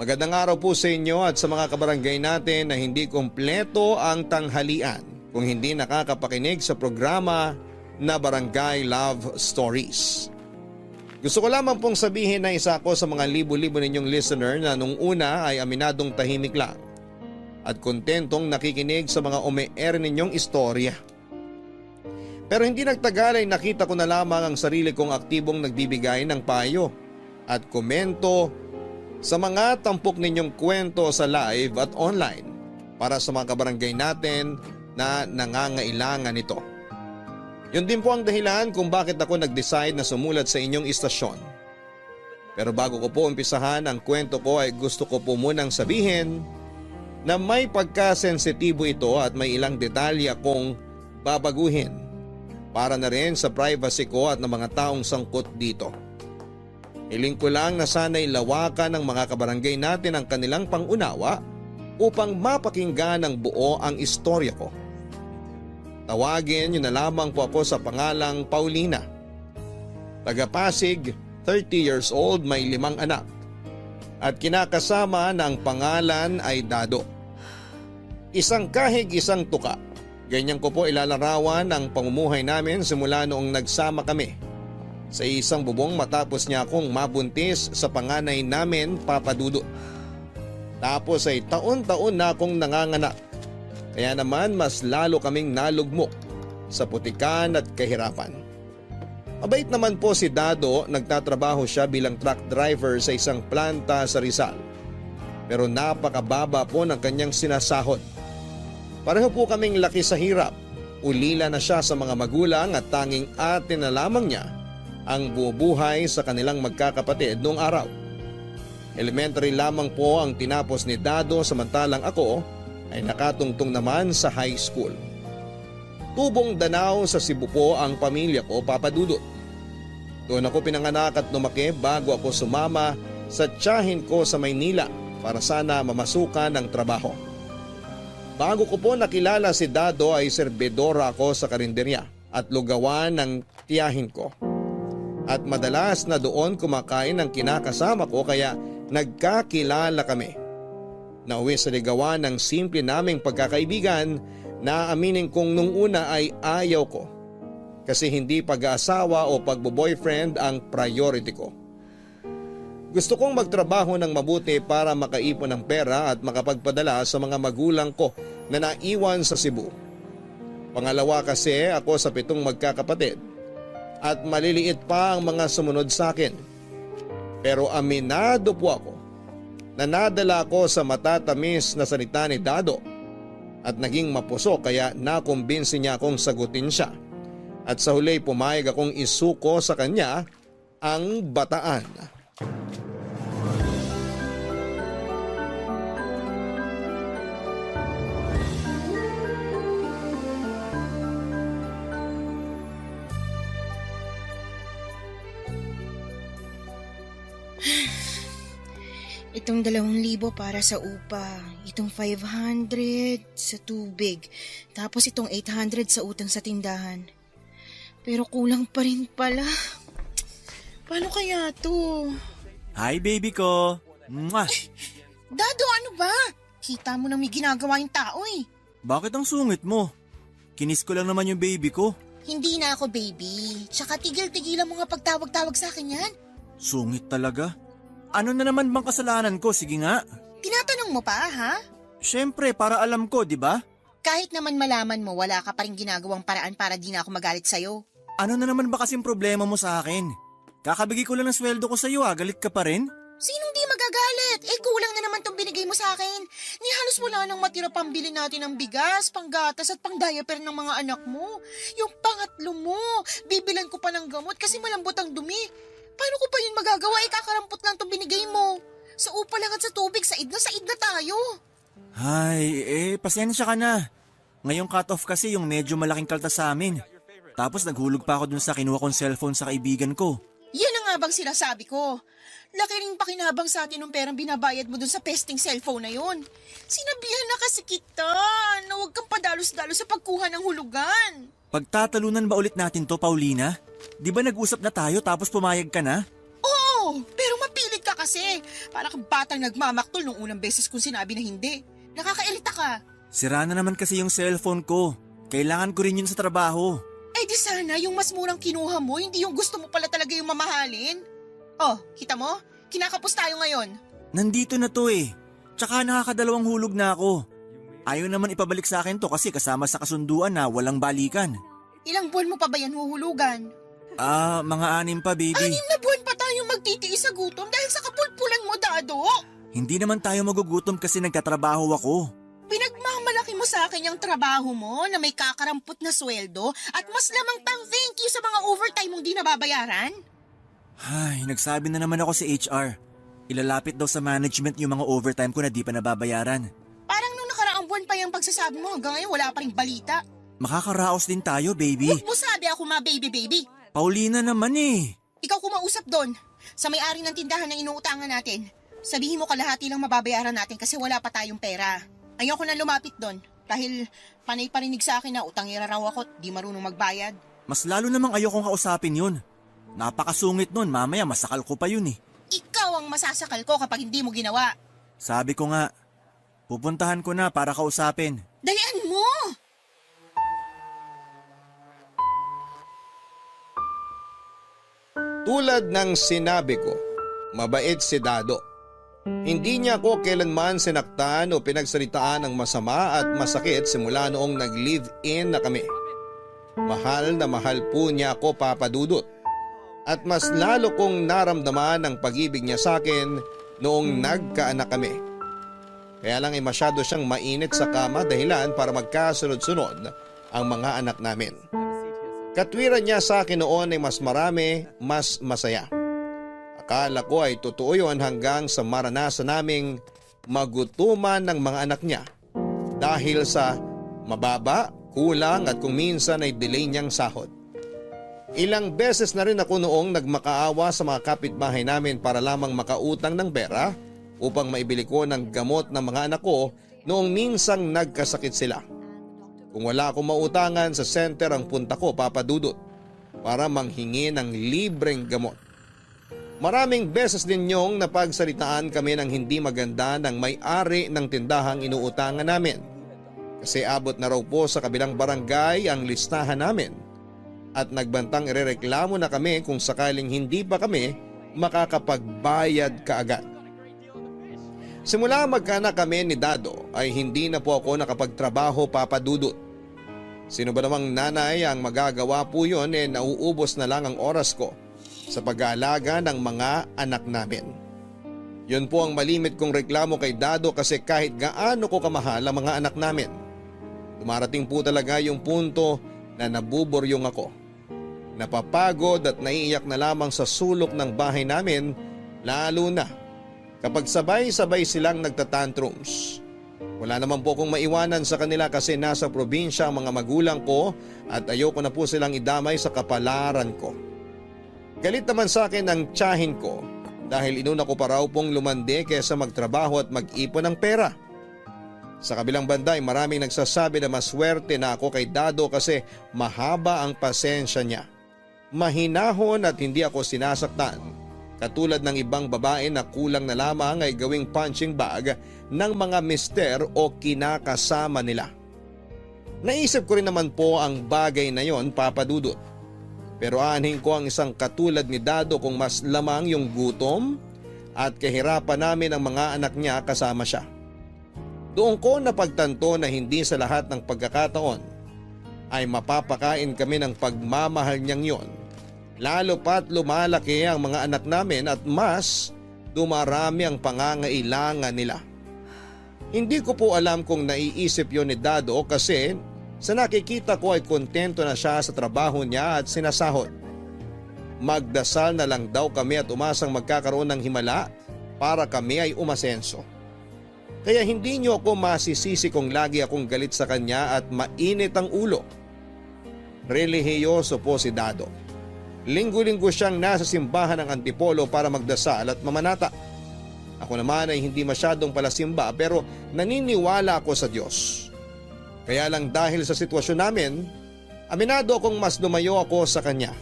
Magandang araw po sa inyo at sa mga kabarangay natin na hindi kumpleto ang tanghalian kung hindi nakakapakinig sa programa na Barangay Love Stories. Gusto ko lamang pong sabihin na isa ako sa mga libo-libo ninyong listener na nung una ay aminadong tahimik lang at kontentong nakikinig sa mga umi-air ninyong istorya. Pero hindi nagtagal ay nakita ko na lamang ang sarili kong aktibong nagbibigay ng payo at komento sa mga tampok ninyong kwento sa live at online para sa mga kabarangay natin na nangangailangan nito. Yun din po ang dahilan kung bakit ako nag-decide na sumulat sa inyong istasyon. Pero bago ko po umpisahan ang kwento ko ay gusto ko po munang sabihin na may pagkasensitibo ito at may ilang detalye akong babaguhin para na rin sa privacy ko at ng mga taong sangkot dito. Hiling ko lang na sana'y lawakan ng mga kabarangay natin ang kanilang pangunawa upang mapakinggan ng buo ang istorya ko. Tawagin niyo na lamang po ako sa pangalang Paulina. Taga Pasig, 30 years old, may 5 anak. At kinakasama na ang pangalan ay Dado. Isang kahig, isang tuka. Ganyan ko po ilalarawan ang pamumuhay namin simula noong nagsama kami sa isang bubong matapos niya akong mabuntis sa panganay namin, Papa Dudut. Tapos ay taon-taon na akong nanganganak. Kaya naman mas lalo kaming nalugmok sa putikan at kahirapan. Mabait naman po si Dado, nagtatrabaho siya bilang truck driver sa isang planta sa Rizal. Pero napakababa po ng kanyang sinasahod. Pareho po kaming laki sa hirap. Ulila na siya sa mga magulang at tanging ate na lamang niya ang bubuhay sa kanilang magkakapatid noong araw. Elementary lamang po ang tinapos ni Dado samantalang ako ay nakatungtong naman sa high school. Tubong Danao sa Cebu po ang pamilya ko, Papa Dudut. Doon ako pinanganak at lumaki bago ako sumama sa tiyahin ko sa Maynila para sana mamasukan ng trabaho. Bago ko po nakilala si Dado ay serbedora ako sa karinderya at lugawan ng tiyahin ko. At madalas na doon kumakain ng kinakasama ko kaya nagkakilala kami. Nauwi sa ligawan ng simple naming pagkakaibigan na aminin kong nung una ay ayaw ko. Kasi hindi pag-aasawa o pagbo-boyfriend ang priority ko. Gusto kong magtrabaho ng mabuti para makaipon ng pera at makapagpadala sa mga magulang ko na naiwan sa Cebu. Pangalawa kasi ako sa 7 magkakapatid. At maliliit pa ang mga sumunod sa akin. Pero aminado po ako na nadala ko sa matatamis na salita ni Dado at naging mapuso kaya nakumbinsi niya akong sagutin siya. At sa huli pumayag akong isuko sa kanya ang bataan. Itong 2,000 para sa upa, itong 500 sa tubig, tapos itong 800 sa utang sa tindahan. Pero kulang pa rin pala. Paano kaya to? Hi baby ko! Mwah! Dado, ano ba? Kita mo na may ginagawa yung tao eh. Bakit ang sungit mo? Kinis ko lang naman yung baby ko. Hindi na ako baby. Tsaka tigil-tigilan mo nga pagtawag-tawag sa akin yan. Sungit talaga. Ano na naman bang kasalanan ko? Sige nga. Tinatanong mo pa, ha? Siyempre, para alam ko, di ba? Kahit naman malaman mo, wala ka pa rin ginagawang paraan para di na ako magalit sa'yo. Ano na naman ba kasing problema mo sa akin? Kakabigay ko lang ng sweldo ko sa'yo, galit ka pa rin? Sinong di magagalit? Kulang na naman tong binigay mo sa akin. Ni halos wala nang matira pambili natin ng bigas, panggatas at pang-diaper ng mga anak mo. Yung pangatlo mo, bibilan ko pa ng gamot kasi malambot ang dumi. Paano ko pa yun magagawa? Kakarampot lang itong binigay mo. Sa upa lang at sa tubig, said na tayo. Ay, pasensya ka na. Ngayong cut-off kasi yung medyo malaking kaltas sa amin. Tapos naghulog pa ako dun sa kinuha kong cellphone sa kaibigan ko. Yan ang nga bang sinasabi ko. Laki ring pakinabang sa atin ng perang binabayad mo dun sa pesting cellphone na yun. Sinabihan na kasi kita na huwag kang padalos-dalos sa pagkuha ng hulugan. Pagtatalunan ba ulit natin to, Paulina? Di ba nag-usap na tayo tapos pumayag ka na? Oo, pero mapilit ka kasi. Para kang batang nagmamaktol nung unang beses kong sinabi na hindi. Nakakairita ka. Sira na naman kasi yung cellphone ko. Kailangan ko rin yun sa trabaho. Eh di sana yung mas murang kinuha mo, hindi yung gusto mo pala talaga yung mamahalin. Oh, kita mo? Kinakapos tayo ngayon. Nandito na to eh. Tsaka nakakadalawang hulog na ako. Ayaw naman ipabalik sa akin to kasi kasama sa kasunduan na walang balikan. Ilang buwan mo pa ba yan huhulugan? Mga 6 pa, baby. 6 na buwan pa tayong magtitiis sa gutom dahil sa kapulpulan mo, Dado. Hindi naman tayo magugutom kasi nagkatrabaho ako. Pinagmamalaki mo sa akin yung trabaho mo na may kakarampot na sweldo at mas lamang pang thank you sa mga overtime mong di nababayaran? Ay, nagsabi na naman ako sa HR. Ilalapit daw sa management yung mga overtime ko na di pa nababayaran. Parang nung nakaraang buwan pa yung pagsasabi mo hanggang ngayon wala pa ring balita. Makakaraos din tayo, baby. Huwag mo sabi ako baby. Paulina naman eh. Ikaw kumausap doon sa may-ari ng tindahan na inuutangan natin. Sabihin mo kalahati lang mababayaran natin kasi wala pa tayong pera. Ayoko na lumapit doon dahil panay parinig sa akin na utangera raw ako at di marunong magbayad. Mas lalo namang ayokong kausapin yun. Napakasungit nun, mamaya masakal ko pa yun eh. Ikaw ang masasakal ko kapag hindi mo ginawa. Sabi ko nga, pupuntahan ko na para kausapin. Dalian mo! Tulad ng sinabi ko, mabait si Dado. Hindi niya ako kailanman sinaktan o pinagsalitaan ng masama at masakit simula noong nag-live-in na kami. Mahal na mahal po niya ako, Papa Dudut. At mas lalo kong naramdaman ang pag-ibig niya sa akin noong nagkaanak kami. Kaya lang ay masyado siyang mainit sa kama dahilan para magkasunod-sunod ang mga anak namin. Katwiran niya sa akin noon ay mas marami, mas masaya. Akala ko ay totoo yun hanggang sa maranasan naming magutuman ng mga anak niya dahil sa mababa, kulang at kung minsan ay delay niyang sahod. Ilang beses na rin ako noong nagmakaawa sa mga kapitbahay namin para lamang makautang ng pera upang maibili ko ng gamot ng mga anak ko noong minsang nagkasakit sila. Kung wala akong mautangan, sa center ang punta ko, Papa Dudut, para manghingi ng libreng gamot. Maraming beses din niyong napagsalitaan kami ng hindi maganda ng may-ari ng tindahang inuutangan namin. Kasi abot na raw po sa kabilang barangay ang listahan namin at nagbantang irereklamo na kami kung sakaling hindi pa kami makakapagbayad kaagad. Simula magkaanak kami ni Dado ay hindi na po ako nakapagtrabaho, Papa Dudut. Sino ba namang nanay ang magagawa po yun nauubos na lang ang oras ko sa pag-aalaga ng mga anak namin. Yun po ang malimit kong reklamo kay Dado kasi kahit gaano ko kamahal ang mga anak namin, dumarating po talaga yung punto na nabuburyong ako. Napapagod at naiiyak na lamang sa sulok ng bahay namin, lalo na kapag sabay-sabay silang nagtatantrums. Wala naman po akong maiwanan sa kanila kasi nasa probinsya ang mga magulang ko at ayoko na po silang idamay sa kapalaran ko. Galit naman sa akin ang tiyahin ko dahil inuna ko pa raw pong lumande kaysa magtrabaho at mag-ipon ng pera. Sa kabilang banda ay maraming nagsasabi na maswerte na ako kay Dado kasi mahaba ang pasensya niya. Mahinahon at hindi ako sinasaktan. Katulad ng ibang babae na kulang na lamang ay gawing punching bag ng mga mister o kinakasama nila. Naisip ko rin naman po ang bagay na yon, Papa Dudut. Pero aanhin ko ang isang katulad ni Dado kung mas lamang yung gutom at kahirapan namin ang mga anak niya kasama siya. Doon ko napagtanto na hindi sa lahat ng pagkakataon ay mapapakain kami ng pagmamahal niyang yon. Lalo pat lumalaki ang mga anak namin at mas dumarami ang pangangailangan nila. Hindi ko po alam kung naiisip yon ni Dado kasi sa nakikita ko ay kontento na siya sa trabaho niya at sinasahod. Magdasal na lang daw kami at umasang magkakaroon ng himala para kami ay umasenso. Kaya hindi niyo ako masisisi kung lagi akong galit sa kanya at mainit ang ulo. Relihiyoso po si Dado. Linggo-linggo siyang nasa simbahan ng Antipolo para magdasal at mamanata. Ako naman ay hindi masyadong palasimba pero naniniwala ako sa Diyos. Kaya lang dahil sa sitwasyon namin, aminado akong mas lumayo ako sa kanya.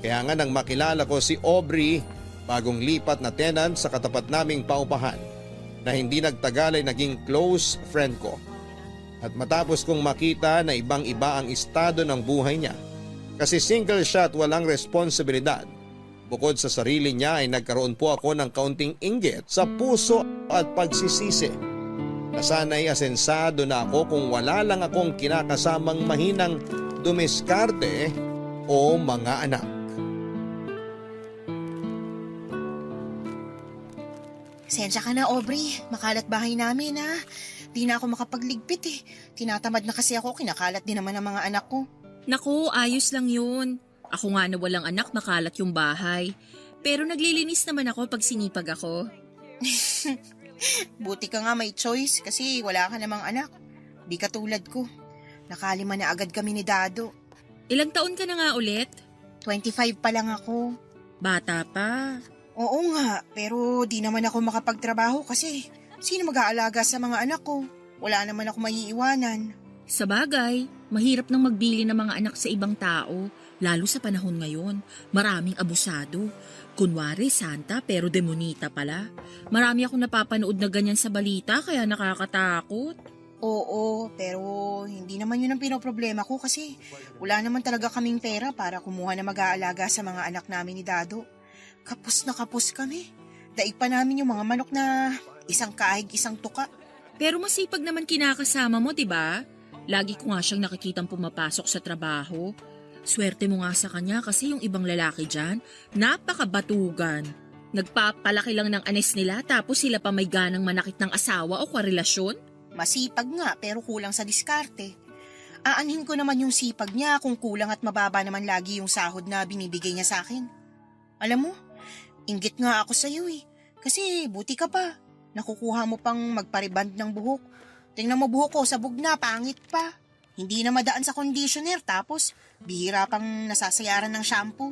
Kaya nga nang makilala ko si Aubrey bagong lipat na tenant sa katapat naming paupahan na hindi nagtagal ay naging close friend ko. At matapos kong makita na ibang iba ang estado ng buhay niya kasi single siya at walang responsibilidad, bukod sa sarili niya ay nagkaroon po ako ng kaunting inggit sa puso at pagsisisi. Na sana'y asensado na ako kung wala lang akong kinakasamang mahinang dumiskarte o mga anak. Sensya ka na, Aubrey. Makalat bahay namin, ha? Di na ako makapagligpit eh. Tinatamad na kasi ako, kinakalat din naman ang mga anak ko. Naku, ayos lang yun. Ako nga na walang anak, makalat yung bahay. Pero naglilinis naman ako pag sinipag ako. Buti ka nga may choice kasi wala ka namang anak. Di katulad ko. Nakalima na agad kami ni Dado. Ilang taon ka na nga ulit? 25 pa lang ako. Bata pa. Oo nga, pero di naman ako makapagtrabaho kasi sino mag-aalaga sa mga anak ko? Wala naman ako maiiwanan. Sa bagay, mahirap nang magbili ng mga anak sa ibang tao, lalo sa panahon ngayon. Maraming abusado. Kunwari santa pero demonita pala. Marami akong napapanood na ganyan sa balita kaya nakakatakot. Oo, pero hindi naman yun ang pinoproblema ko kasi wala naman talaga kaming pera para kumuha na mag-aalaga sa mga anak namin ni Dado. Kapos na kapos kami. Daig pa namin yung mga manok na isang kaig, isang tuka. Pero masipag naman kinakasama mo, 'di ba? Lagi ko nga siyang nakikitang pumapasok sa trabaho. Swerte mo nga sa kanya kasi yung ibang lalaki dyan, napakabatugan. Nagpapalaki lang ng anes nila tapos sila pa may ganang manakit ng asawa o karelasyon? Masipag nga pero kulang sa diskarte. Aanhin ko naman yung sipag niya kung kulang at mababa naman lagi yung sahod na binibigay niya sa akin. Alam mo, inggit nga ako sa iyo eh. Kasi buti ka pa. Nakukuha mo pang magpariband ng buhok. Tingnan mo buhok ko, sabog na, pangit pa. Hindi na madaan sa conditioner tapos bihira pang nasasayaran ng shampoo.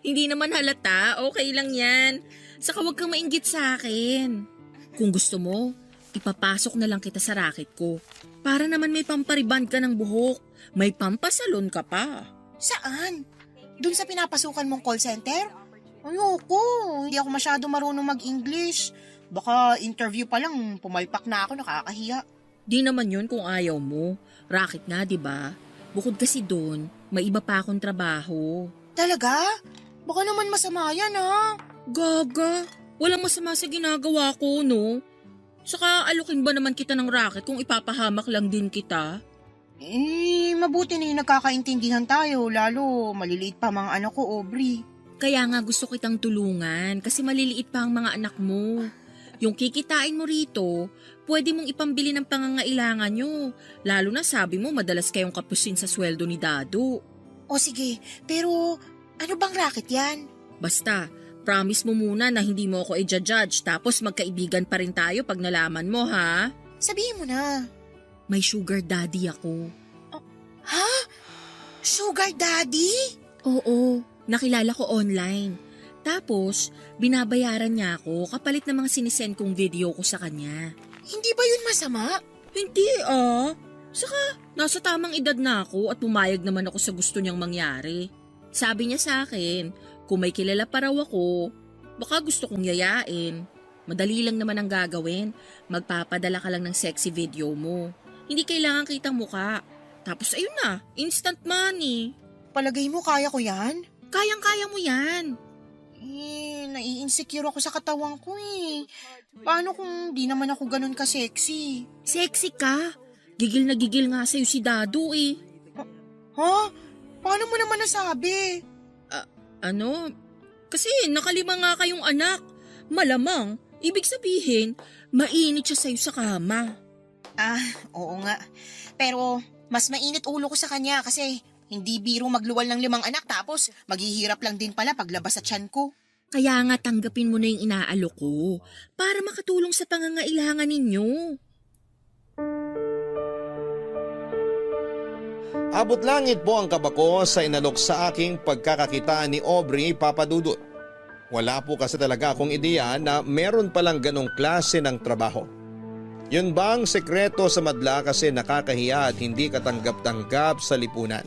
Hindi naman halata, okay lang yan. Saka huwag kang mainggit sa akin. Kung gusto mo, ipapasok na lang kita sa racket ko. Para naman may pampariband ka ng buhok. May pampasalon ka pa. Saan? Doon sa pinapasukan mong call center? Ayoko, hindi ako masyado marunong mag-English. Baka interview pa lang, pumalpak na ako, nakakahiya. Di naman yun kung ayaw mo. Racket nga, di ba? Bukod kasi doon, may iba pa akong trabaho. Talaga? Baka naman masama yan, ha? Gaga, walang masama sa ginagawa ko, no? Saka alukin ba naman kita ng racket kung ipapahamak lang din kita? Mabuti na yung nagkakaintindihan tayo, lalo maliliit pa mga anak ko, Aubrey. Kaya nga gusto kitang tulungan kasi maliliit pa ang mga anak mo. Yung kikitain mo rito, pwede mong ipambili ng pangangailangan nyo. Lalo na sabi mo madalas kayong kapusin sa sweldo ni Dado. O sige, pero ano bang racket yan? Basta, promise mo muna na hindi mo ako i-judge tapos magkaibigan pa rin tayo pag nalaman mo, ha? Sabihin mo na. May sugar daddy ako. Ha? Sugar daddy? Oo, nakilala ko online. Tapos, binabayaran niya ako kapalit ng mga sinisend kong video ko sa kanya. Hindi ba yun masama? Hindi Saka, nasa tamang edad na ako at pumayag naman ako sa gusto niyang mangyari. Sabi niya sa akin, kung may kilala pa raw ako, baka gusto kong yayain. Madali lang naman ang gagawin. Magpapadala ka lang ng sexy video mo. Hindi kailangan kitang muka. Tapos ayun na, instant money. Palagay mo kaya ko yan? Kayang-kaya mo yan. Nai-insecure ako sa katawan ko eh. Paano kung di naman ako ganun ka-sexy? Sexy ka. Gigil na gigil nga sa'yo si Dado eh. Ha? Paano mo naman nasabi? Kasi nakalima nga kayong anak. Malamang, ibig sabihin, mainit siya sa'yo sa kama. Oo nga. Pero mas mainit ulo ko sa kanya kasi hindi biro magluwal ng 5 anak tapos maghihirap lang din pala paglabas sa tiyan ko. Kaya nga tanggapin mo na yung inaalok ko para makatulong sa pangangailangan ninyo. Abot langit po ang kaba ko sa inalok sa aking pagkakakita ni Aubrey Papadudut. Wala po kasi talaga akong ideya na meron palang ganong klase ng trabaho. Yun bang sekreto sa madla kasi nakakahiya at hindi katanggap-tanggap sa lipunan?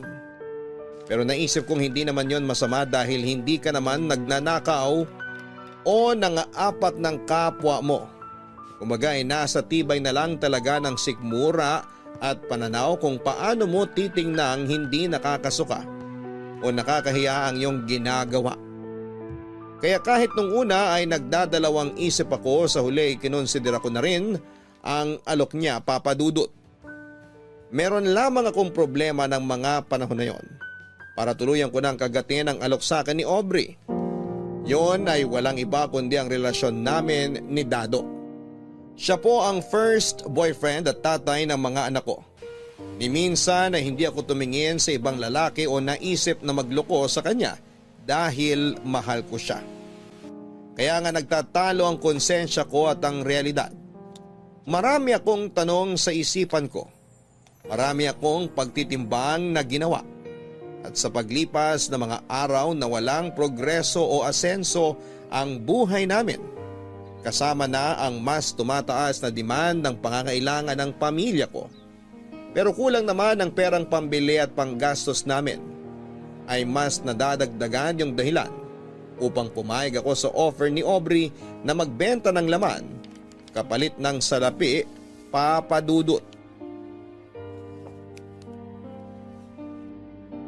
Pero naisip kong hindi naman yon masama dahil hindi ka naman nagnanakaw o nangaapak ng kapwa mo. Kumbaga ay nasa tibay na lang talaga ng sikmura at pananaw kung paano mo titingnang hindi nakakasuka o nakakahiya ang iyong ginagawa. Kaya kahit nung una ay nagdadalawang isip ako, sa huli kinonsidera ko na rin ang alok niya, Papa Dudut. Meron lamang akong problema ng mga panahon na yon para tuluyan ko nang kagatin ang alok sa akin ni Aubrey. Yon ay walang iba kundi ang relasyon namin ni Dado. Siya po ang first boyfriend at tatay ng mga anak ko. Ni minsan ay hindi ako tumingin sa ibang lalaki o naisip na magloko sa kanya dahil mahal ko siya. Kaya nga nagtatalo ang konsensya ko at ang realidad. Marami akong tanong sa isipan ko. Marami akong pagtitimbang na ginawa. At sa paglipas ng mga araw na walang progreso o asenso ang buhay namin, kasama na ang mas tumataas na demand ng pangangailangan ng pamilya ko. Pero kulang naman ang perang pambili at panggastos namin, ay mas nadadagdagan yung dahilan upang pumayag ako sa offer ni Aubrey na magbenta ng laman kapalit ng salapi, Papa Dudut.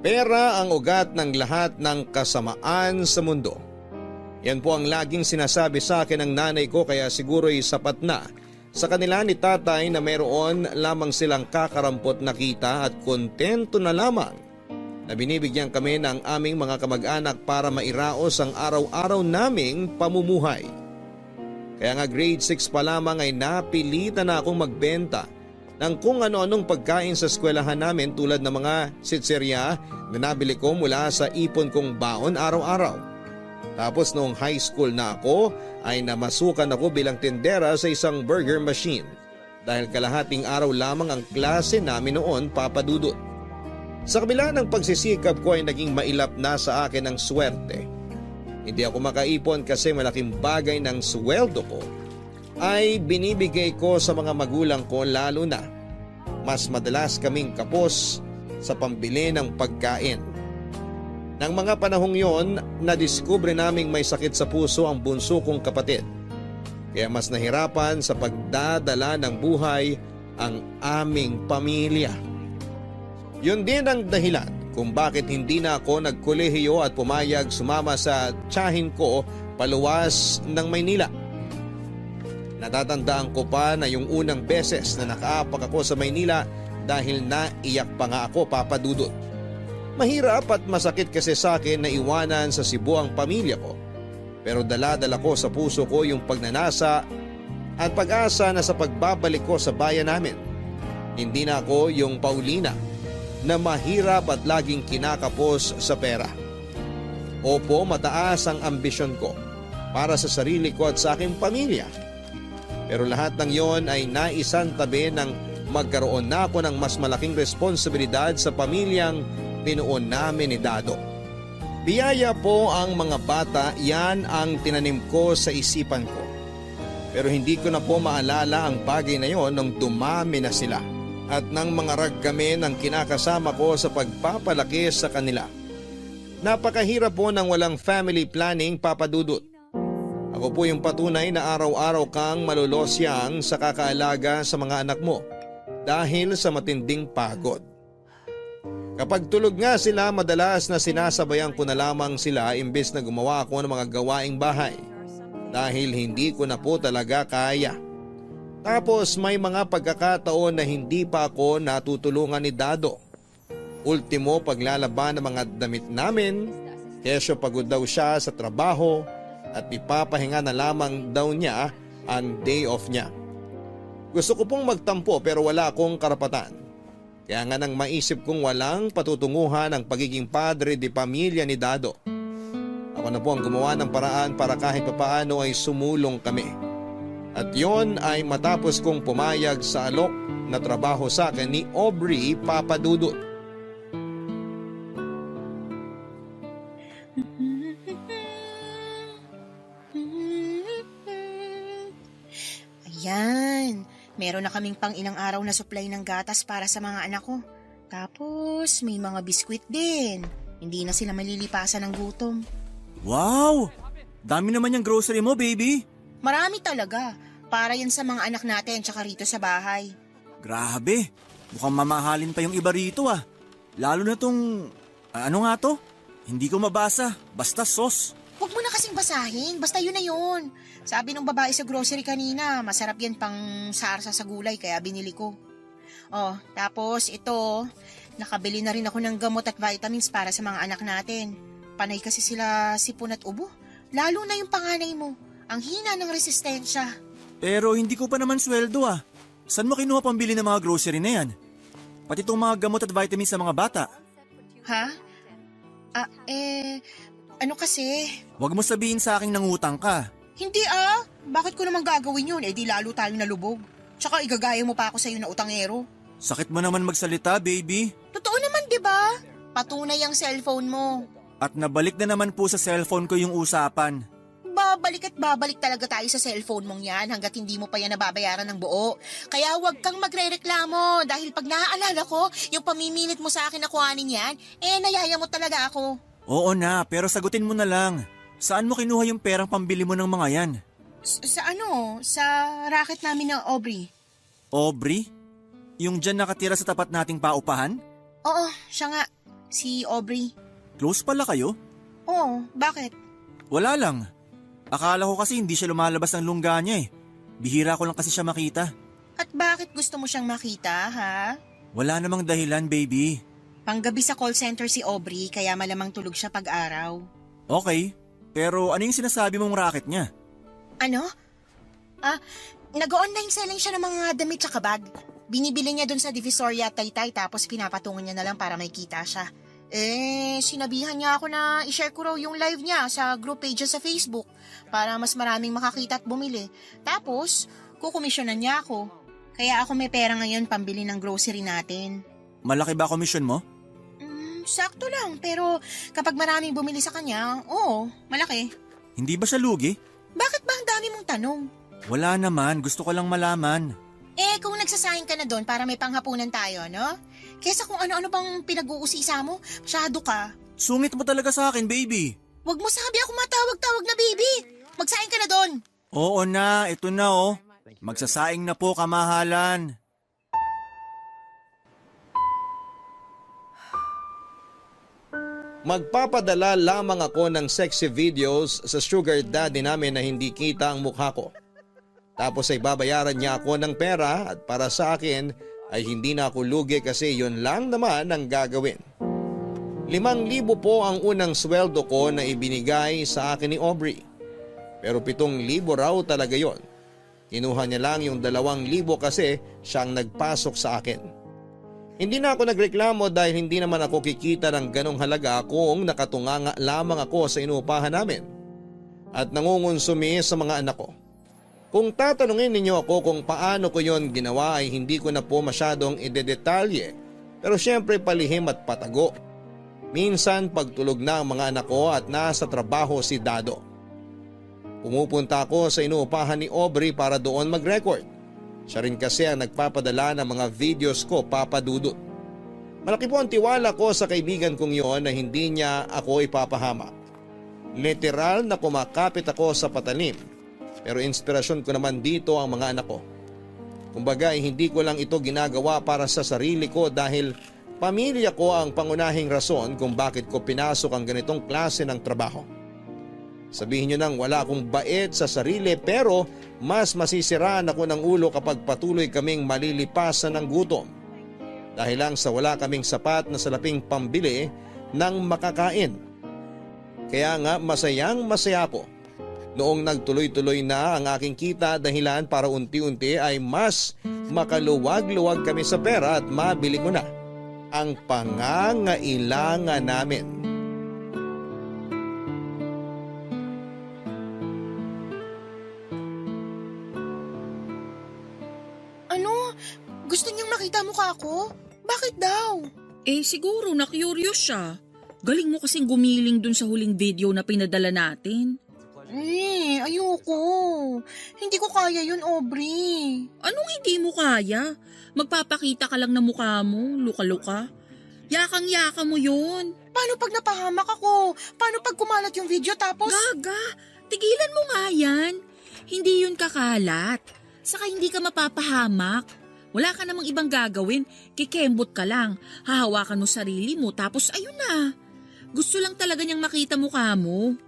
Pera ang ugat ng lahat ng kasamaan sa mundo. Yan po ang laging sinasabi sa akin ng nanay ko, kaya siguro'y sapat na sa kanila ni tatay na mayroon lamang silang kakarampot na kita at kontento na lamang na binibigyan kami ng aming mga kamag-anak para mairaos ang araw-araw naming pamumuhay. Kaya nga grade 6 pa lamang ay napilitan na akong magbenta ng kung ano-anong pagkain sa eskwelahan namin tulad ng mga sitserya na nabili ko mula sa ipon kong baon araw-araw. Tapos noong high school na ako ay namasukan ako bilang tindera sa isang burger machine dahil kalahating araw lamang ang klase namin noon, Papa Dudut. Sa kabila ng pagsisikap ko ay naging mailap na sa akin ang swerte. Hindi ako makaipon kasi malaking bagay ng sweldo ko ay binibigay ko sa mga magulang ko, lalo na mas madalas kaming kapos sa pambili ng pagkain. Nang mga panahong yon, nadiskubre naming may sakit sa puso ang bunso kong kapatid. Kaya mas nahirapan sa pagdadala ng buhay ang aming pamilya. Yun din ang dahilan kung bakit hindi na ako nagkolehiyo at pumayag sumama sa tiyahin ko paluwas ng Maynila. Natatandaan ko pa na yung unang beses na nakaapak ako sa Maynila dahil naiyak pa nga ako, Papa Dudut. Mahirap at masakit kasi sa akin na iwanan sa Cebu ang pamilya ko. Pero dala-dala ko sa puso ko yung pagnanasa at pag-asa na sa pagbabalik ko sa bayan namin, hindi na ako yung Paulina na mahirap at laging kinakapos sa pera. Opo, mataas ang ambisyon ko para sa sarili ko at sa aking pamilya. Pero lahat ng yon ay naisantabi nang magkaroon na ako ng mas malaking responsibilidad sa pamilyang pinuon namin ni Dado. Biyaya po ang mga bata, yan ang tinanim ko sa isipan ko. Pero hindi ko na po maalala ang bagay na yon nung dumami na sila at nang mangarag kami ng kinakasama ko sa pagpapalaki sa kanila. Napakahirap po ng walang family planning, Papa Dudut. Ako po yung patunay na araw-araw kang malulosyang sa kakaalaga sa mga anak mo dahil sa matinding pagod. Kapag tulog nga sila, madalas na sinasabayan ko na lamang sila imbes na gumawa ako ng mga gawaing bahay dahil hindi ko na po talaga kaya. Tapos may mga pagkakataon na hindi pa ako natutulungan ni Dado. Ultimo, paglalaban ng mga damit namin, kesyo pagod daw siya sa trabaho at ipapahinga na lamang daw niya ang day off niya. Gusto ko pong magtampo pero wala akong karapatan. Kaya nga nang maisip kong walang patutunguhan ang pagiging padre de pamilya ni Dado, ako na po ang gumawa ng paraan para kahit papaano ay sumulong kami. At yon ay matapos kong pumayag sa alok na trabaho sa akin ni Aubrey, Papa Dudut. Ayan, meron na kaming pang ilang araw na supply ng gatas para sa mga anak ko. Tapos may mga biskwit din. Hindi na sila malilipasan ng gutom. Wow! Dami naman yung grocery mo, baby. Marami talaga. Para yan sa mga anak natin tsaka rito sa bahay. Grabe, mukhang mamahalin pa yung iba rito ah. Lalo na tong, ano nga to? Hindi ko mabasa, basta sauce. Huwag mo na kasing basahin, basta yun na yun. Sabi nung babae sa grocery kanina, masarap yan pang sarsa sa gulay kaya binili ko. Oh, tapos ito, nakabili na rin ako ng gamot at vitamins para sa mga anak natin. Panay kasi sila sipon at ubo. Lalo na yung panganay mo, ang hina ng resistensya. Pero hindi ko pa naman sweldo ah. Saan mo kinuha pambili ng mga grocery na yan? Pati itong mga gamot at vitamins sa mga bata. Ha? Ano kasi? Huwag mo sabihin sa akin nangutang ka. Hindi bakit ko naman gagawin yun? Di lalo tayo nalubog. Tsaka igagaya mo pa ako sa'yo na utangero. Sakit mo naman magsalita, baby. Totoo naman, di ba? Patunay ang cellphone mo. At nabalik na naman po sa cellphone ko yung usapan. Babalik at babalik talaga tayo sa cellphone mong yan hanggat hindi mo pa yan nababayaran ng buo. Kaya huwag kang magre-reklamo dahil pag naaalala ko, yung pamimilit mo sa akin na kuhanin yan, nayaya mo talaga ako. Oo na, pero sagutin mo na lang. Saan mo kinuha yung perang pambili mo ng mga yan? Sa racket namin na Aubrey. Aubrey? Yung dyan nakatira sa tapat nating paupahan? Oo, siya nga. Si Aubrey. Close pala kayo? Oo, bakit? Wala lang. Akala ko kasi hindi siya lumalabas ng lungga niya eh. Bihira ko lang kasi siya makita. At bakit gusto mo siyang makita, ha? Wala namang dahilan, baby. Panggabi sa call center si Aubrey kaya malamang tulog siya pag-araw. Okay, pero ano yung sinasabi mong racket niya? Ano? Nag-online selling siya ng mga damit sa bag. Binibili niya dun sa Divisoria at Taytay tapos pinapatungan niya na lang para may kita siya. Sinabihan niya ako na i-share ko raw yung live niya sa group page sa Facebook para mas maraming makakita at bumili. Tapos, kukomisyonan niya ako. Kaya ako may pera ngayon pambili ng grocery natin. Malaki ba komisyon mo? Sakto lang, pero kapag maraming bumili sa kanya, oo, malaki. Hindi ba siya lugi? Bakit ba ang dami mong tanong? Wala naman, gusto ko lang malaman. Kung nagsasayang ka na doon para may panghapunan tayo, no? Kesa kung ano-ano bang pinag-uusisa mo, masyado ka. Sungit mo talaga sa akin, baby. Huwag mo sabi ako matawag-tawag na baby. Magsayang ka na doon. Oo na, ito na oh. Magsasaing na po, kamahalan. Magpapadala lamang ako ng sexy videos sa sugar daddy namin na hindi kita ang mukha ko. Tapos ay babayaran niya ako ng pera at para sa akin ay hindi na ako lugi kasi yun lang naman ang gagawin. 5,000 po ang unang sweldo ko na ibinigay sa akin ni Aubrey. Pero 7,000 raw talaga yon. Kinuha niya lang yung 2,000 kasi siyang nagpasok sa akin. Hindi na ako nagreklamo dahil hindi naman ako kikita ng ganong halaga kung nakatunganga lamang ako sa inuupahan namin at nangungonsumi sa mga anak ko. Kung tatanungin ninyo ako kung paano ko yon ginawa ay hindi ko na po masyadong idedetalye pero syempre palihim at patago. Minsan pagtulog na ang mga anak ko at nasa trabaho si Dado. Pumupunta ako sa inuupahan ni Aubrey para doon mag-record. Siya rin kasi ang nagpapadala ng mga videos ko, Papa Dudut. Malaki po ang tiwala ko sa kaibigan kong yon na hindi niya ako ipapahamak. Literal na kumakapit ako sa patalim. Pero inspirasyon ko naman dito ang mga anak ko. Kumbaga hindi ko lang ito ginagawa para sa sarili ko dahil pamilya ko ang pangunahing rason kung bakit ko pinasok ang ganitong klase ng trabaho. Sabihin nyo nang wala akong bait sa sarili pero mas masisiraan ako ng ulo kapag patuloy kaming malilipasan ng gutom. Dahil lang sa wala kaming sapat na salaping pambili ng makakain. Kaya nga masayang masaya ako. Noong nagtuloy-tuloy na ang aking kita dahilan para unti-unti ay mas makaluwag-luwag kami sa pera at mabili ko na ang pangangailangan namin. Ano? Gusto niyang makita mukha ko? Bakit daw? Siguro na-curious siya. Galing mo kasing gumiling dun sa huling video na pinadala natin. Ayoko. Hindi ko kaya yun, Aubrey. Anong hindi mo kaya? Magpapakita ka lang ng mukha mo, luka-luka. Yakang-yaka mo yun. Paano pag napahamak ako? Paano pag kumalat yung video tapos… Gaga, tigilan mo nga yan. Hindi yun kakalat. Saka hindi ka mapapahamak. Wala ka namang ibang gagawin. Kikembot ka lang. Hahawakan mo sarili mo tapos ayun na. Gusto lang talaga niyang makita mukha mo.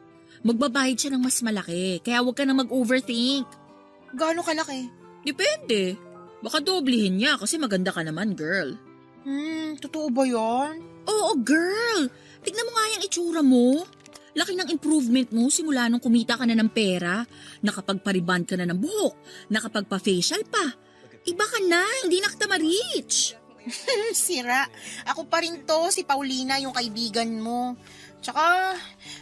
Magbabayad siya ng mas malaki. Kaya huwag ka na mag-overthink. Gaano kalaki? Depende. Baka doblehin niya kasi maganda ka naman, girl. Totoo ba yan? Oo, girl. Tignan mo nga yung itsura mo. Laki ng improvement mo simula nung kumita ka na ng pera. Nakapagpariband ka na ng buhok. Nakapagpa-facial pa. Iba ka na, hindi na kita ma-reach. Sira. Ako pa rin to, si Paulina, yung kaibigan mo. Tsaka,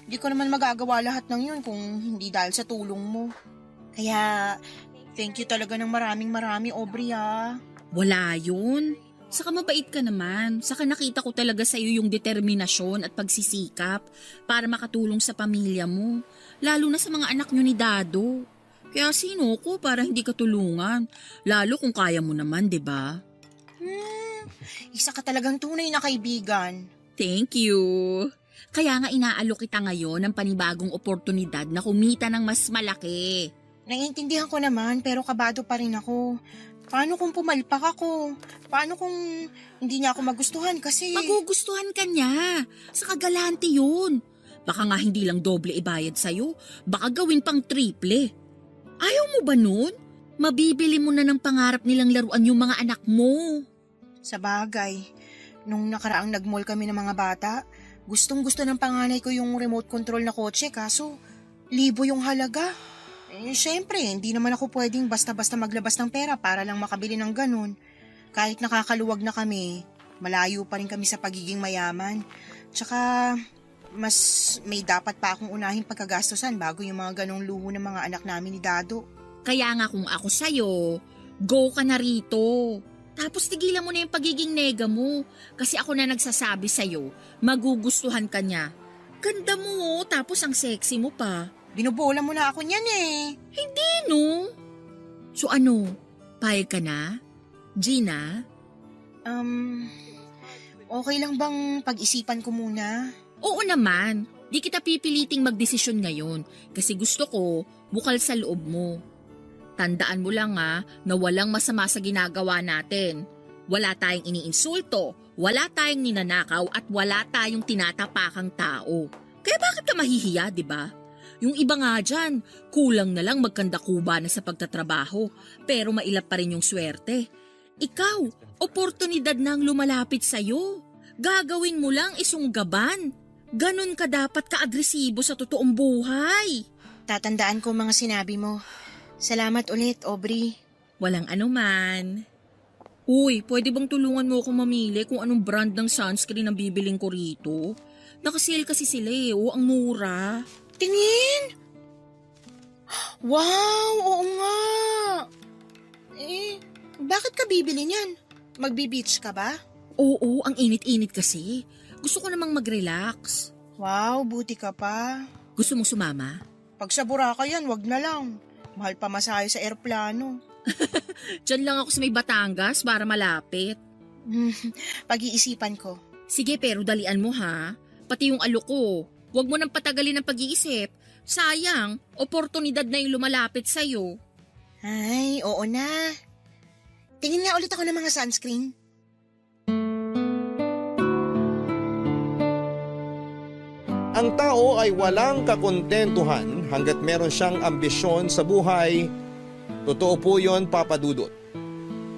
di ko naman magagawa lahat ng yun kung hindi dahil sa tulong mo. Kaya, thank you talaga ng marami, Aubrey, ah. Wala yun. Saka mabait ka naman. Saka nakita ko talaga sa iyo yung determinasyon at pagsisikap para makatulong sa pamilya mo. Lalo na sa mga anak nyo ni Dado. Kaya sino ko para hindi ka tulungan? Lalo kung kaya mo naman, di ba? Isa ka talagang tunay na kaibigan. Thank you. Kaya nga inaalok kita ngayon ng panibagong oportunidad na kumita ng mas malaki. Naiintindihan ko naman pero kabado pa rin ako. Paano kung pumalpak ako? Paano kung hindi niya ako magustuhan kasi… Magugustuhan ka niya. Sa kagalante yun. Baka nga hindi lang doble ibayad sa'yo. Baka gawin pang triple. Ayaw mo ba nun? Mabibili mo na ng pangarap nilang laruan yung mga anak mo. Sa bagay, nung nakaraang nag-mall kami ng mga bata, gustong-gusto ng panganay ko yung remote control na kotse kaso libo yung halaga. Syempre, hindi naman ako pwedeng basta-basta maglabas ng pera para lang makabili ng ganun. Kahit nakakaluwag na kami, malayo pa rin kami sa pagiging mayaman. Tsaka, mas may dapat pa akong unahing pagkagastusan bago yung mga ganong luho ng mga anak namin ni Dado. Kaya nga kung ako sa'yo, go ka na rito. Tapos tigilan mo na yung pagiging nega mo. Kasi ako na nagsasabi sa'yo, magugustuhan ka niya. Ganda mo, tapos ang sexy mo pa. Binubola mo na ako niyan eh. Hindi no. So ano, payag ka na? Gina? Okay lang bang pag-isipan ko muna? Oo naman. Di kita pipiliting magdesisyon ngayon kasi gusto ko bukal sa loob mo. Tandaan mo lang na walang masama sa ginagawa natin. Wala tayong iniinsulto, wala tayong ninanakaw at wala tayong tinatapakang tao. Kaya bakit ka mahihiya, di ba? Yung iba nga dyan, kulang na lang magkandakuba na sa pagtatrabaho pero mailap pa rin yung swerte. Ikaw, oportunidad na ang lumalapit sa'yo. Gagawin mo lang isunggaban. Ganon ka dapat ka-agresibo sa totoong buhay. Tatandaan ko mga sinabi mo. Salamat ulit, Aubrey. Walang anuman. Uy, pwede bang tulungan mo ako mamili kung anong brand ng sunscreen ang bibiling ko rito? Nakasale kasi sila eh, ang mura. Tingin! Wow, oo nga! Bakit ka bibili niyan? Magbi-beach ka ba? Oo, ang init-init kasi. Gusto ko namang mag-relax. Wow, buti ka pa. Gusto mong sumama? Pag sa Boracay yan, wag na lang. Mahal pa masahe sa eroplano. Diyan lang ako sa may Batangas para malapit. Pag-iisipan ko. Sige, pero dalian mo ha. Pati yung alok ko. Huwag mo nang patagalin ang pag-iisip. Sayang, oportunidad na yung lumalapit sa'yo. Ay, oo na. Tingin nga ulit ako ng mga sunscreen. Ang tao ay walang kakontentuhan hanggat meron siyang ambisyon sa buhay. Totoo po yun, Papa Dudut.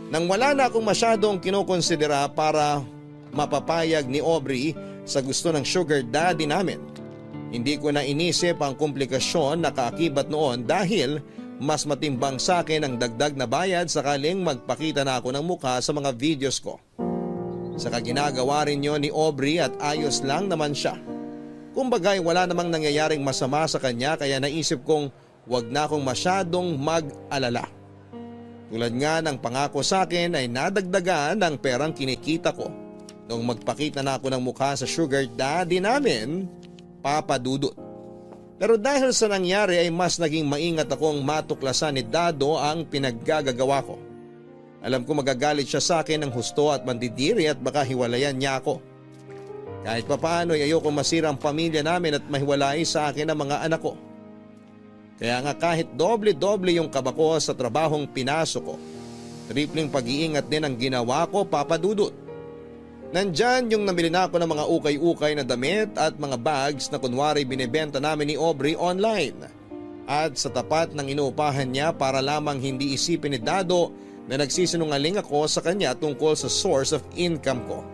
Nang wala na akong masyadong kinokonsidera para mapapayag ni Aubrey sa gusto ng sugar daddy namin, hindi ko na inisip ang komplikasyon na kaakibat noon dahil mas matimbang sa akin ang dagdag na bayad sakaling magpakita na ako ng mukha sa mga videos ko. Saka ginagawa rin yun ni Aubrey at ayos lang naman siya. Kumbagay wala namang nangyayaring masama sa kanya kaya naisip kong wag na akong masyadong mag-alala. Tulad nga ng pangako sa akin ay nadagdagan ng perang kinikita ko nung magpakita na ako ng mukha sa sugar daddy namin, Papa Dudut. Pero dahil sa nangyari ay mas naging maingat akong matuklasan ni Dado ang pinaggagawa ko. Alam ko magagalit siya sa akin ng husto at mandidiri at baka hiwalayan niya ako. Kahit papaano ay ayoko masira ang pamilya namin at mahiwalay sa akin ang mga anak ko. Kaya nga kahit doble-doble yung kaba ko sa trabahong pinasok ko, tripling pag-iingat din ang ginawa ko, Papa Dudut. Nandyan yung namili na ako ng mga ukay-ukay na damit at mga bags na kunwari binibenta namin ni Aubrey online. At sa tapat ng inuupahan niya para lamang hindi isipin ni Dado na nagsisinungaling ako sa kanya tungkol sa source of income ko.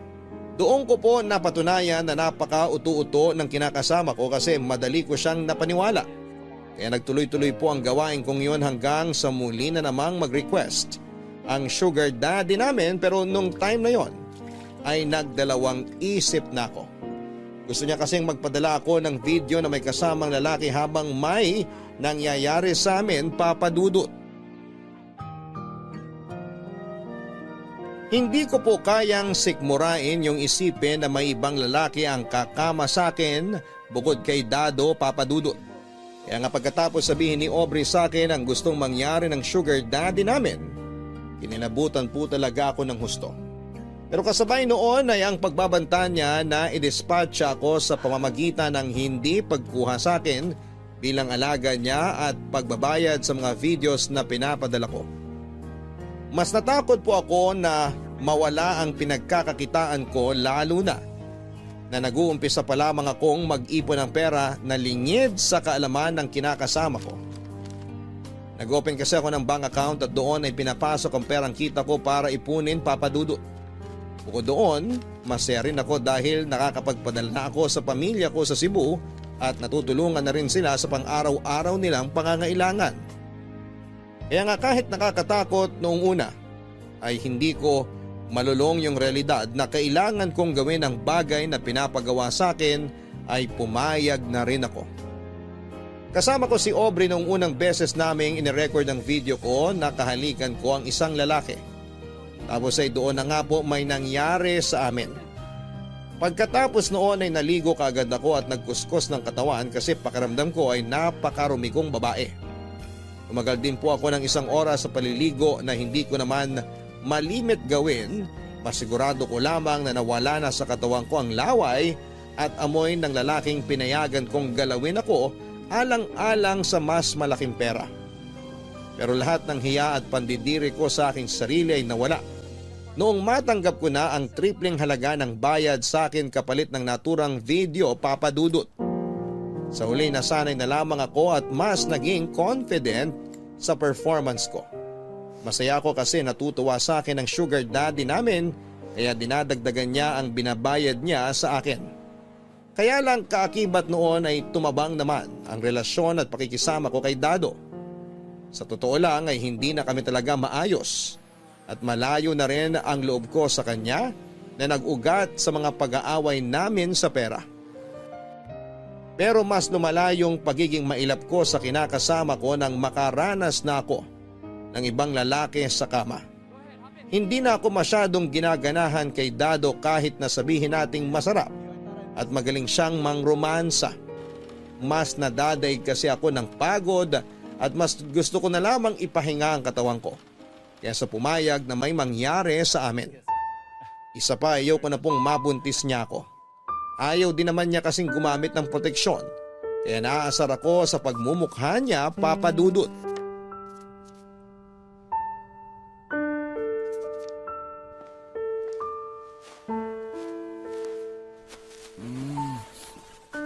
Doon ko po napatunayan na napaka-uto-uto ng kinakasama ko kasi madali ko siyang napaniwala. Kaya nagtuloy-tuloy po ang gawain kong yun hanggang sa muli na namang mag-request ang sugar daddy namin, pero nung time na yon ay nagdalawang isip na ako. Gusto niya kasing magpadala ako ng video na may kasamang lalaki habang may nangyayari sa amin, Papa Dudut. Hindi ko po kayang sikmurain yung isipin na may ibang lalaki ang kakama sa akin bukod kay Dado, Papa Dudut. Kaya nga pagkatapos sabihin ni Aubrey sa akin ang gustong mangyari ng sugar daddy namin, kinilabutan po talaga ako ng husto. Pero kasabay noon ay ang pagbabanta niya na i-dispatch ako sa pamamagitan ng hindi pagkuha sa akin bilang alaga niya at pagbabayad sa mga videos na pinapadala ko. Mas natakot po ako na mawala ang pinagkakakitaan ko lalo na nag-uumpisa pa lamang akong mag-ipon ng pera na lingid sa kaalaman ng kinakasama ko. Nag-open kasi ako ng bank account at doon ay pinapasok ang perang kita ko para ipunin, Papa Dudut. Bukod doon, masaya rin ako dahil nakakapagpadala na ako sa pamilya ko sa Cebu at natutulungan na rin sila sa pang-araw-araw nilang pangangailangan. Kaya nga kahit nakakatakot noong una, ay hindi ko malulong yung realidad na kailangan kong gawin ang bagay na pinapagawa sa akin ay pumayag na rin ako. Kasama ko si Aubrey noong unang beses naming inirecord ang video ko na kahalikan ko ang isang lalaki. Tapos ay doon na nga po may nangyari sa amin. Pagkatapos noon ay naligo kaagad ako at nagkuskos ng katawan kasi pakiramdam ko ay napakarumi kong babae. Umagal din po ako ng 1 oras sa paliligo na hindi ko naman malimit gawin. Masigurado ko lamang na nawala na sa katawan ko ang laway at amoy ng lalaking pinayagan kong galawin ako alang-alang sa mas malaking pera. Pero lahat ng hiya at pandidiri ko sa aking sarili ay nawala noong matanggap ko na ang tripling halaga ng bayad sa akin kapalit ng naturang video, Papa Dudut. Sa huli nasanay na lamang ako at mas naging confident sa performance ko. Masaya ako kasi natutuwa sa akin ang sugar daddy namin kaya dinadagdagan niya ang binabayad niya sa akin. Kaya lang kaakibat noon ay tumabang naman ang relasyon at pakikisama ko kay Dado. Sa totoo lang ay hindi na kami talaga maayos at malayo na rin ang loob ko sa kanya na nag-ugat sa mga pag-aaway namin sa pera. Pero mas lumala yung pagiging mailap ko sa kinakasama ko nang makaranas na ako ng ibang lalaki sa kama. Hindi na ako masyadong ginaganahan kay Dado kahit na sabihin nating masarap at magaling siyang mangromansa. Mas nadadaig kasi ako ng pagod at mas gusto ko na lamang ipahinga ang katawan ko. Kaya sa pumayag na may mangyari sa amin. Isa pa, ayaw ko na pong mabuntis niya ako. Ayaw din naman niya kasing gumamit ng proteksyon. Kaya naaasar ako sa pagmumukha niya, Papa Dudut.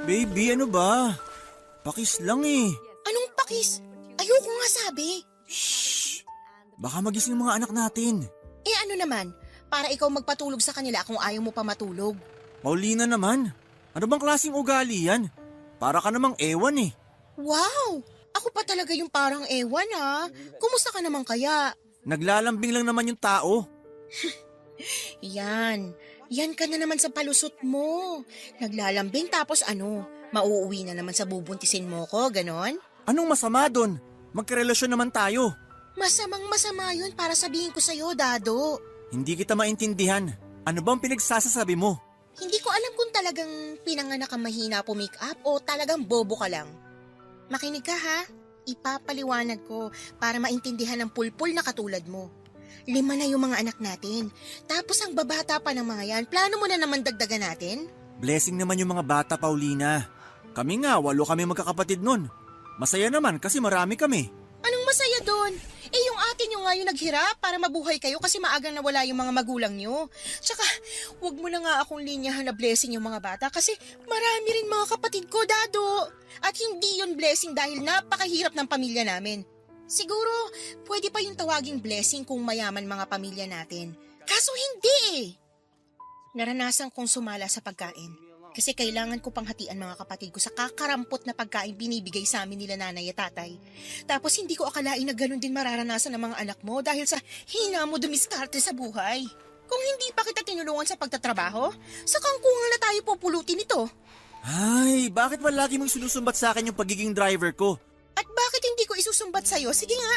Baby, ano ba? Pakis lang eh. Anong pakis? Ayoko nga sabi. Shhh! Baka magising yung mga anak natin. Eh ano naman, para ikaw magpatulog sa kanila kung ayaw mo pa matulog. Paulina naman, ano bang klaseng ugali yan? Para ka namang ewan eh. Wow! Ako pa talaga yung parang ewan ha. Kumusta ka naman kaya? Naglalambing lang naman yung tao. Yan ka na naman sa palusot mo. Naglalambing tapos ano, mauuwi na naman sa bubuntisin mo ko, ganon? Anong masama doon? Magkarelasyon naman tayo. Masamang masama yun para sabihin ko sa'yo, Dado. Hindi kita maintindihan. Ano bang pinagsasasabi mo? Hindi ko alam kung talagang pinanganak kang mahina po-make up o talagang bobo ka lang. Makinig ka ha, ipapaliwanag ko para maintindihan ng pulpul na katulad mo. 5 na yung mga anak natin. Tapos ang babata pa ng mga yan, plano mo na naman dagdagan natin? Blessing naman yung mga bata, Paulina. Kami nga, 8 kami magkakapatid nun. Masaya naman kasi marami kami. Anong masaya doon? Yung ate nyo nga yung naghirap para mabuhay kayo kasi maagang nawala yung mga magulang nyo. Tsaka, wag mo na nga akong linyahan na blessing yung mga bata kasi marami rin mga kapatid ko, Dado. At hindi yun blessing dahil napakahirap ng pamilya namin. Siguro, pwede pa yung tawaging blessing kung mayaman mga pamilya natin. Kaso hindi eh. Naranasan kong sumala sa pagkain. Kasi kailangan ko pang hatian mga kapatid ko sa kakarampot na pagkain binibigay sa amin nila nanay at tatay. Tapos hindi ko akalain na ganun din mararanasan ng mga anak mo dahil sa hina mo dumiskarte sa buhay. Kung hindi pa kita tinulungan sa pagtatrabaho, sa kangkungan na tayo pupulutin ito. Ay, bakit ba lagi mong sinusumbat sa akin yung pagiging driver ko? At bakit hindi ko isusumbat sa'yo? Sige nga,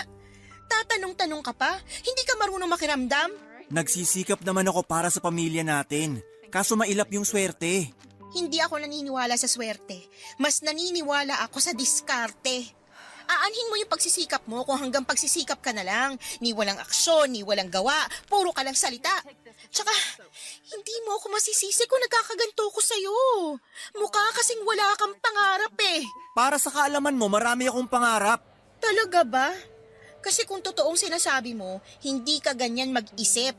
tatanong-tanong ka pa? Hindi ka marunong makiramdam? Nagsisikap naman ako para sa pamilya natin. Kaso mailap yung swerte. Hindi ako naniniwala sa swerte. Mas naniniwala ako sa diskarte. Aanhin mo yung pagsisikap mo kung hanggang pagsisikap ka na lang. Ni walang aksyon, ni walang gawa, puro ka lang salita. Tsaka, hindi mo ako masisisi kung nagkakaganto ko sa'yo. Mukha kasing wala kang pangarap eh. Para sa kaalaman mo, marami akong pangarap. Talaga ba? Kasi kung totoong sinasabi mo, hindi ka ganyan mag-isip.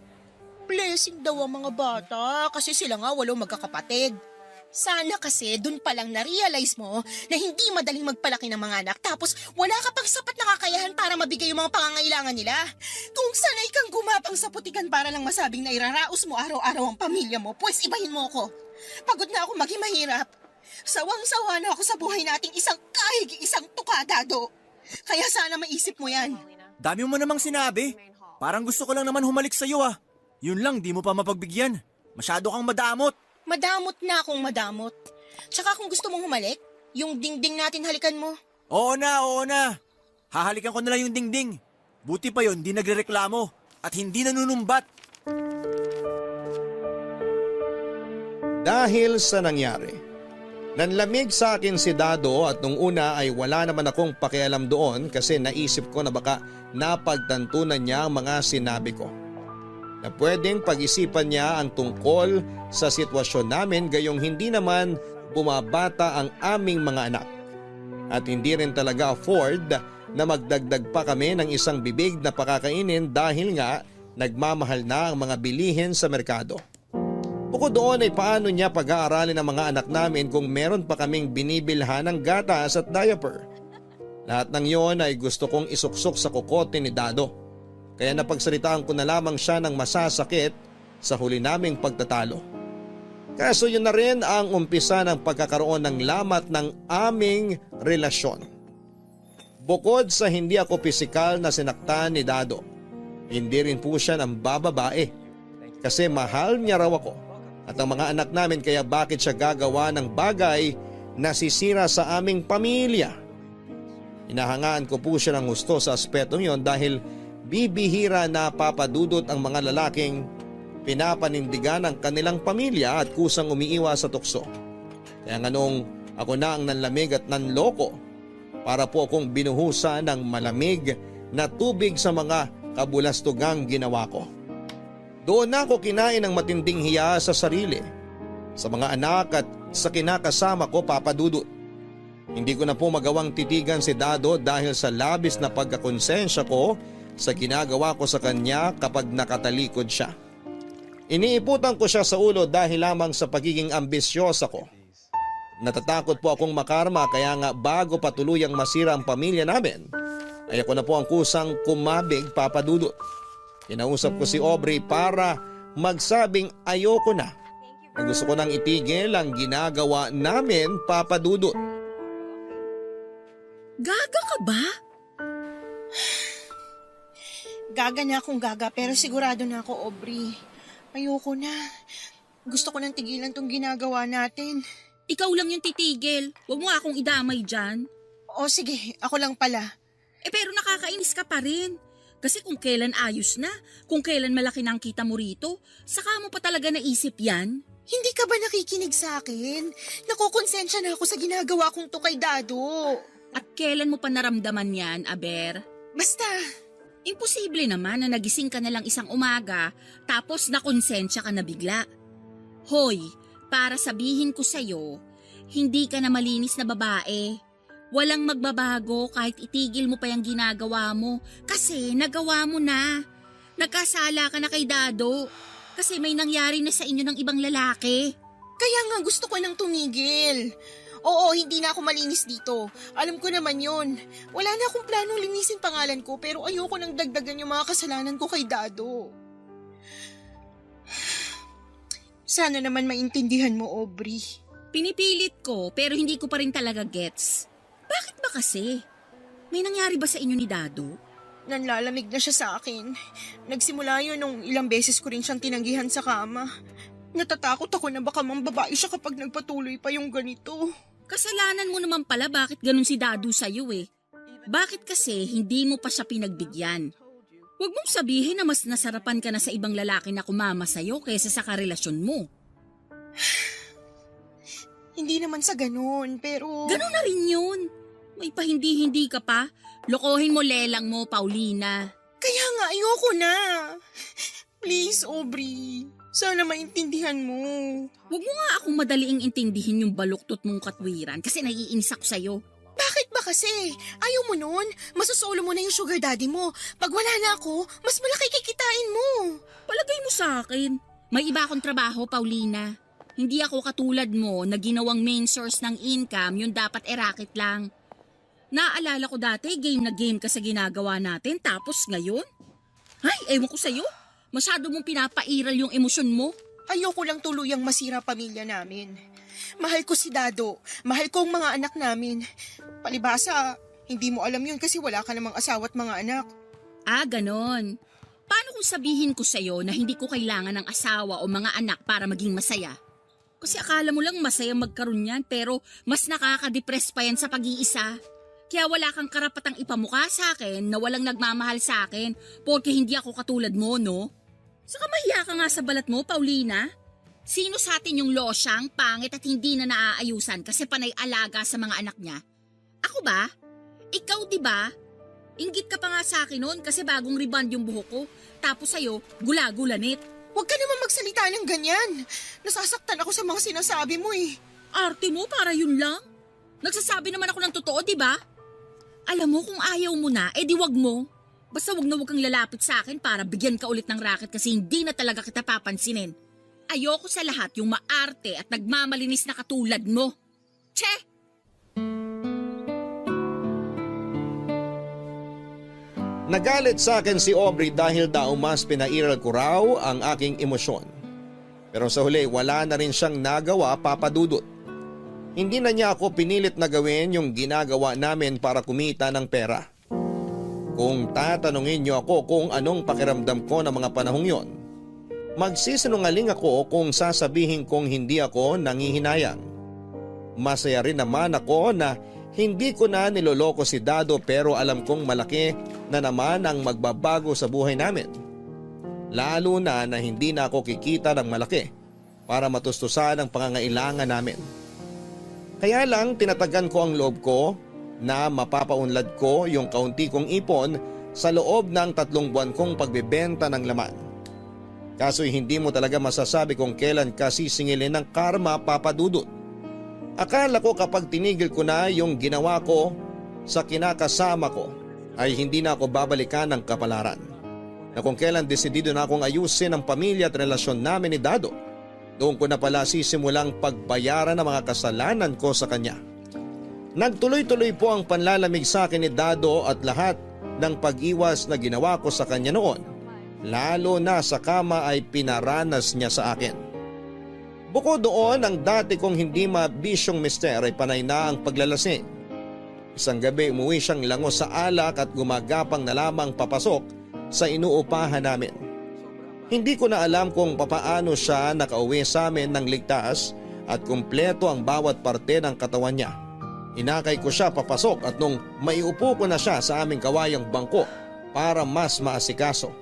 Blessing daw ang mga bata kasi sila nga 8 magkakapatid. Sana kasi dun palang na-realize mo na hindi madaling magpalaki ng mga anak tapos wala ka pang sapat na kakayahan para mabigay yung mga pangangailangan nila. Kung sanay kang gumapang sa putikan para lang masabing na iraraos mo araw-araw ang pamilya mo, pues ibahin mo ko. Pagod na ako maging mahirap. Sawang-sawa na ako sa buhay nating isang kahig, isang tukadado. Kaya sana maisip mo yan. Dami mo namang sinabi. Parang gusto ko lang naman humalik sa'yo ah. Yun lang, di mo pa mapagbigyan. Masyado kang madamot. Madamot na akong madamot. Tsaka kung gusto mong humalik, yung dingding natin halikan mo. Oo na. Hahalikan ko na lang yung dingding. Buti pa yun, di nagrereklamo. At hindi nanunumbat. Dahil sa nangyari, nanlamig sa akin si Dado at nung una ay wala naman akong pakialam doon kasi naisip ko na baka napagtantunan niya ang mga sinabi ko. Na pwedeng pag-isipan niya ang tungkol sa sitwasyon namin gayong hindi naman bumabata ang aming mga anak. At hindi rin talaga afford na magdagdag pa kami ng isang bibig na pakakainin dahil nga nagmamahal na ang mga bilihin sa merkado. Bukod doon ay paano niya pag-aaralin ang mga anak namin kung meron pa kaming binibilhan ng gatas at diaper. Lahat ng yon ay gusto kong isuksok sa kokote ni Dado. Kaya napagsalitaan ko na lamang siya ng masasakit sa huli naming pagtatalo. Kaso yun na rin ang umpisa ng pagkakaroon ng lamat ng aming relasyon. Bukod sa hindi ako pisikal na sinaktan ni Dado, hindi rin po siya ng bababae. Kasi mahal niya raw ako at ang mga anak namin kaya bakit siya gagawa ng bagay na sisira sa aming pamilya. Hinahangaan ko po siya ng gusto sa aspetong yon dahil bibihira na papadudot ang mga lalaking pinapanindigan ang kanilang pamilya at kusang umiiwas sa tukso. Kaya nga nung ako na ang nanlamig at nanloko para po akong binuhusan ng malamig na tubig sa mga kabulastugang ginawa ko. Doon na ako kinain ng matinding hiya sa sarili, sa mga anak at sa kinakasama ko papadudot. Hindi ko na po magawang titigan si Dado dahil sa labis na pagkakonsensya ko sa ginagawa ko sa kanya kapag nakatalikod siya. Iniiputan ko siya sa ulo dahil lamang sa pagiging ambisyosa ko. Natatakot po akong makarma kaya nga bago pa tuluyang masira ang pamilya namin, ay ako na po ang kusang kumabig papadudot. Kinausap ko si Aubrey para magsabing ayoko na. Gusto ko nang itigil ang ginagawa namin papadudot. Gaga ka ba? Gaga na akong gaga pero sigurado na ako, Aubrey. Ayoko na. Gusto ko nang tigilan tong ginagawa natin. Ikaw lang yung titigil. Huwag mo akong idamay dyan. O sige, ako lang pala. Pero nakakainis ka pa rin. Kasi kung kailan ayos na, kung kailan malaki na ang kita mo rito, saka mo pa talaga naisip yan. Hindi ka ba nakikinig sa akin? Nakukonsensya na ako sa ginagawa kong to kay Dado. At kailan mo pa naramdaman yan, Aber? Basta, Imposible naman na nagising ka na lang isang umaga tapos nakonsensya ka na bigla. Hoy, Para sabihin ko sa'yo, hindi ka na malinis na babae. Walang magbabago kahit itigil mo pa yung ginagawa mo kasi nagawa mo na. Nagkasala ka na kay Dado kasi may nangyari na sa inyo ng ibang lalaki. Kaya nga gusto ko nang tumigil. Oo, hindi na ako malinis dito. Alam ko naman yun. Wala na akong planong linisin pangalan ko pero ayoko nang dagdagan yung mga kasalanan ko kay Dado. Sana naman maintindihan mo, Aubrey. Pinipilit ko pero hindi ko pa rin talaga gets. Bakit ba kasi? May nangyari ba sa inyo ni Dado? Nanlalamig na siya sa akin. Nagsimula yun nung ilang beses ko rin siyang tinanggihan sa kama. Natatakot ako na baka mambabae siya kapag nagpatuloy pa yung ganito. Kasalanan mo naman pala bakit ganun si Dado sa'yo eh. Bakit kasi hindi mo pa siya pinagbigyan? Huwag mong sabihin na mas nasarapan ka na sa ibang lalaki na kumama sa'yo kaysa sa karelasyon mo. Hindi naman sa ganun, pero... Ganun na rin yun. May pahindi-hindi ka pa. Lokohin mo lelang mo, Paulina. Kaya nga, ayoko na. Please, Aubrey. Sana maintindihan mo. Huwag mo nga akong madaliing intindihin yung baluktot mong katwiran kasi naiinis ako sa'yo. Bakit ba kasi? Ayaw mo nun? Masusolo mo na yung sugar daddy mo. Pag wala na ako, mas malaki kikitain mo. Palagay mo sa akin. May iba akong trabaho, Paulina. Hindi ako katulad mo na ginawang main source ng income, yung dapat racket lang. Naalala ko dati, game na game ka sa ginagawa natin, tapos ngayon? Ay, ewan ko sa'yo. Masyado mong pinapairal yung emosyon mo. Ayoko lang tuluyang masira pamilya namin. Mahal ko si Dado. Mahal ko ang mga anak namin. Palibasa, hindi mo alam yun kasi wala ka namang asawa at mga anak. Ah, ganon. Paano kung sabihin ko sa'yo na hindi ko kailangan ng asawa o mga anak para maging masaya? Kasi akala mo lang masaya magkaroon yan pero mas nakaka-depress pa yan sa pag-iisa. Kaya wala kang karapatang ipamukha sa akin na walang nagmamahal sa akin porque hindi ako katulad mo, no? Saka mahiya ka nga sa balat mo, Paulina. Sino sa atin yung losyang, pangit at hindi na naaayusan kasi panay alaga sa mga anak niya? Ako ba? Ikaw diba? Inggit ka pa nga sa akin noon kasi bagong rebond yung buhok ko. Tapos sa'yo, gula-gulanit. Huwag ka naman magsalita ng ganyan. Nasasaktan ako sa mga sinasabi mo eh. Arte mo para yun lang? Nagsasabi naman ako ng totoo, diba? Alam mo kung ayaw mo na, di wag mo. Basta wag na wag kang lalapit sa akin para bigyan ka ulit ng racket kasi hindi na talaga kita papansinin. Ayoko sa lahat yung maarte at nagmamalinis na katulad mo. Che! Nagalit sa akin si Aubrey dahil daw mas pinairal ko raw ang aking emosyon. Pero sa huli wala na rin siyang nagawa, Papa Dudut. Hindi na niya ako pinilit na gawin yung ginagawa namin para kumita ng pera. Kung tatanungin niyo ako kung anong pakiramdam ko ng mga panahong yon, magsisinungaling ako kung sasabihin kong hindi ako nangihinayang. Masaya rin naman ako na hindi ko na niloloko si Dado pero alam kong malaki na naman ang magbabago sa buhay namin. Lalo na hindi na ako kikita ng malaki para matustusan ang pangangailangan namin. Kaya lang tinatagan ko ang loob ko na mapapaunlad ko yung kaunti kong ipon sa loob ng 3 buwan kong pagbebenta ng laman. Kaso'y hindi mo talaga masasabi kung kailan ka sisingilin ng karma, Papa Dudut. Akala ko kapag tinigil ko na yung ginawa ko sa kinakasama ko ay hindi na ako babalikan ng kapalaran. Na kung kailan desidido na akong ayusin ang pamilya at relasyon namin ni Dado, doon ko na pala sisimulang pagbayaran ng mga kasalanan ko sa kanya. Nagtuloy-tuloy po ang panlalamig sa akin ni Dado at lahat ng pag-iwas na ginawa ko sa kanya noon, lalo na sa kama ay pinaranas niya sa akin. Bukod doon, ang dati kong hindi mabisyong mister ay panay na ang paglalasing. Isang gabi umuwi siyang langos sa alak at gumagapang na lamang papasok sa inuupahan namin. Hindi ko na alam kung papaano siya nakauwi sa amin ng ligtas at kumpleto ang bawat parte ng katawan niya. Inakay ko siya papasok at nung maiupo ko na siya sa aming kawayang bangko para mas maasikaso.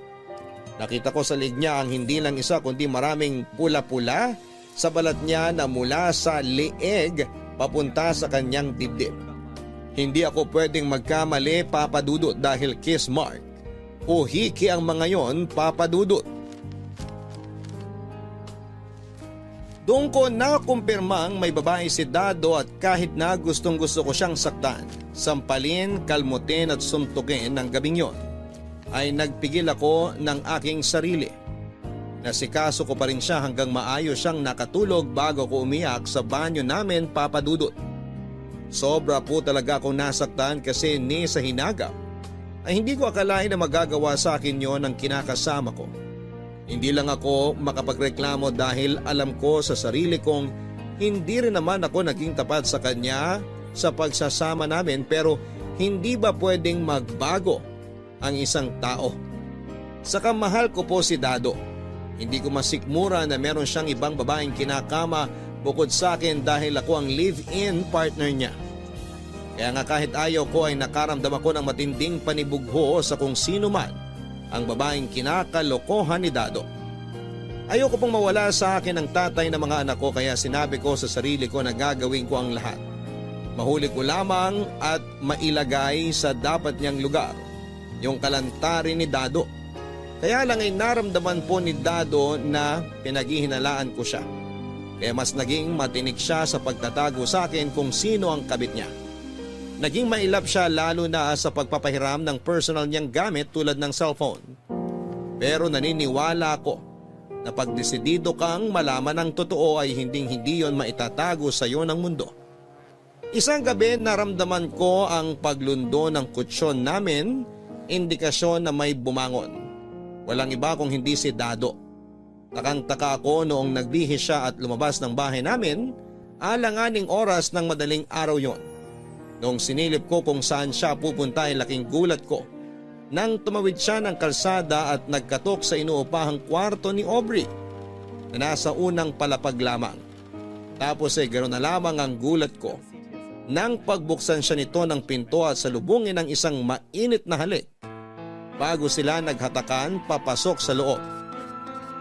Nakita ko sa lig niya ang hindi lang isa kundi maraming pula-pula sa balat niya na mula sa leeg papunta sa kanyang dibdib. Hindi ako pwedeng magkamali, Papa Dudut, dahil kiss mark o hiki ang mga yon, Papa Dudut. Doon ko nakumpirmang may babae si Dado at kahit na gustong gusto ko siyang saktan, sampalin, kalmutin at suntukin ng gabing yon, ay nagpigil ako ng aking sarili. Nasikaso ko pa rin siya hanggang maayos siyang nakatulog bago ko umiyak sa banyo namin, Papa Dudut. Sobra po talaga akong nasaktan kasi ni sa hinagap ay hindi ko akalain na magagawa sa akin yon ng kinakasama ko. Hindi lang ako makapagreklamo dahil alam ko sa sarili kong hindi rin naman ako naging tapat sa kanya sa pagsasama namin, pero hindi ba pwedeng magbago ang isang tao? Saka mahal ko po si Dado. Hindi ko masikmura na meron siyang ibang babaeng kinakama bukod sa akin dahil ako ang live-in partner niya. Kaya nga kahit ayaw ko ay nakaramdam ako ng matinding panibugho sa kung sino man ang babaeng kinakalokohan ni Dado. Ayoko pong mawala sa akin ang tatay ng mga anak ko, kaya sinabi ko sa sarili ko na gagawin ko ang lahat. Mahuli ko lamang at mailagay sa dapat niyang lugar yung kalantarin ni Dado. Kaya lang ay naramdaman po ni Dado na pinaghihinalaan ko siya. Kaya mas naging matinik siya sa pagtatago sa akin kung sino ang kabit niya. Naging mailap siya lalo na sa pagpapahiram ng personal niyang gamit tulad ng cellphone. Pero naniniwala ako na pag desidido kang malaman ang totoo ay hindi yon maitatago sa iyo ng mundo. Isang gabi naramdaman ko ang paglundo ng kutsyon namin, indikasyon na may bumangon. Walang iba kung hindi si Dado. Takang-taka ako noong nagbihis siya at lumabas ng bahay namin, alanganing oras ng madaling araw yon. Noong sinilip ko kung saan siya pupunta ay laking gulat ko nang tumawid siya ng kalsada at nagkatok sa inuupahang kwarto ni Aubrey na nasa unang palapag lamang. Tapos ay ganoon na lamang ang gulat ko nang pagbuksan siya nito ng pinto at salubungin ng isang mainit na halik bago sila naghatakan papasok sa loob.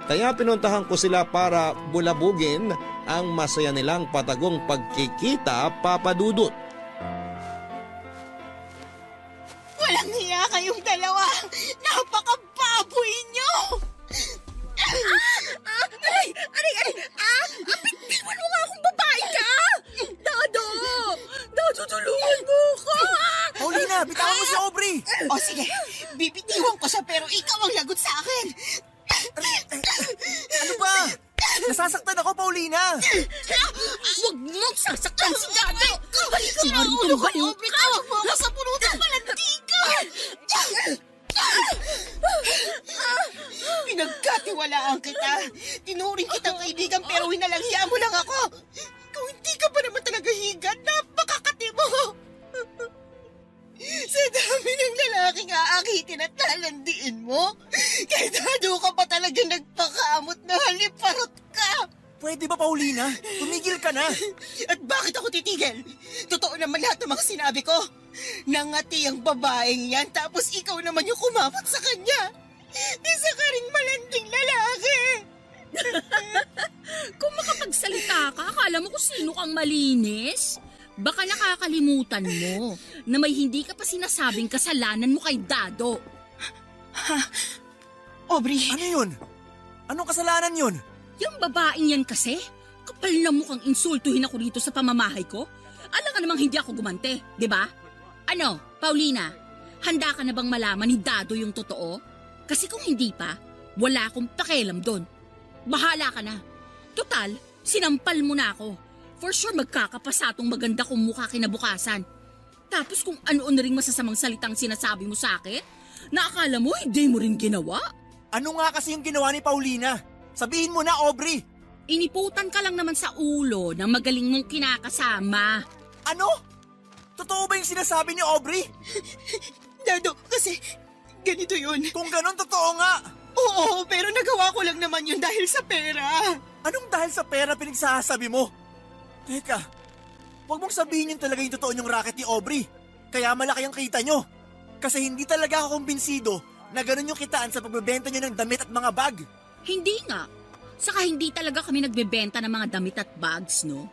Kaya pinuntahan ko sila para bulabugin ang masaya nilang patagong pagkikita, Papa Dudut. Walang hiya kayong dalawa! Napakababoy niyo! Bitawan mo nga akong babae ka! Dado! Dado, tulungan mo ko! Paulina, bitawan mo si Aubrey! O sige, bibitiwan ko siya pero ikaw ang lagot sa akin! Ano ba? Nasasaktan ako, Paulina! Huwag mong sasaktan si Dado! Halika nga rito, baliw ka! Huwag mo ako sa punutan palantikan! Pinagkatiwalaan kita. Tinuring kitang kaibigan pero winalanghiya mo lang ako. Kung hindi ka pa naman talaga higad, napakakati mo. Sa dami ng lalaking aakitin at lalandiin mo, kay Dado ka pa talaga nagpakaamot na haliparot ka. Pwede ba, Paulina? Tumigil ka na! At bakit ako titigil? Totoo naman lahat ng mga sinabi ko. Nangati ang babaeng yan tapos ikaw naman yung kumamot sa kanya. Isa ka ring malanding lalaki. Kung makapagsalita ka, akala mo kung sino kang malinis? Baka nakakalimutan mo na may hindi ka pa sinasabing kasalanan mo kay Dado. Aubrey, Ano yun? Anong kasalanan yun? Yung babaeng yan kasi, kapal na mukhang insultuhin ako dito sa pamamahay ko. Alam ka namang hindi ako gumante, di ba? Ano, Paulina, handa ka na bang malaman ni Dado yung totoo? Kasi kung hindi pa, wala akong pakialam doon. Bahala ka na. Total, sinampal mo na ako. For sure magkakapasatong maganda kong mukha kinabukasan. Tapos kung ano-ano ring masasamang salitang sinasabi mo sa akin, na akala mo hindi mo rin ginawa. Ano nga kasi yung ginawa ni Paulina? Sabihin mo na, Aubrey! Iniputan ka lang naman sa ulo ng magaling mong kinakasama. Ano? Totoo ba yung sinasabi ni Aubrey? Dado, kasi ganito yun. Kung ganon, totoo nga! Oo, pero nagawa ko lang naman yun dahil sa pera. Anong dahil sa pera pinagsasabi mo? Teka, huwag mong sabihin yun talaga yung totoo niyong racket ni Aubrey. Kaya malaki ang kita nyo. Kasi hindi talaga ako kumbinsido na ganon yung kitaan sa pagbebenta nyo ng damit at mga bag. Hindi nga. Saka hindi talaga kami nagbebenta ng mga damit at bags, no?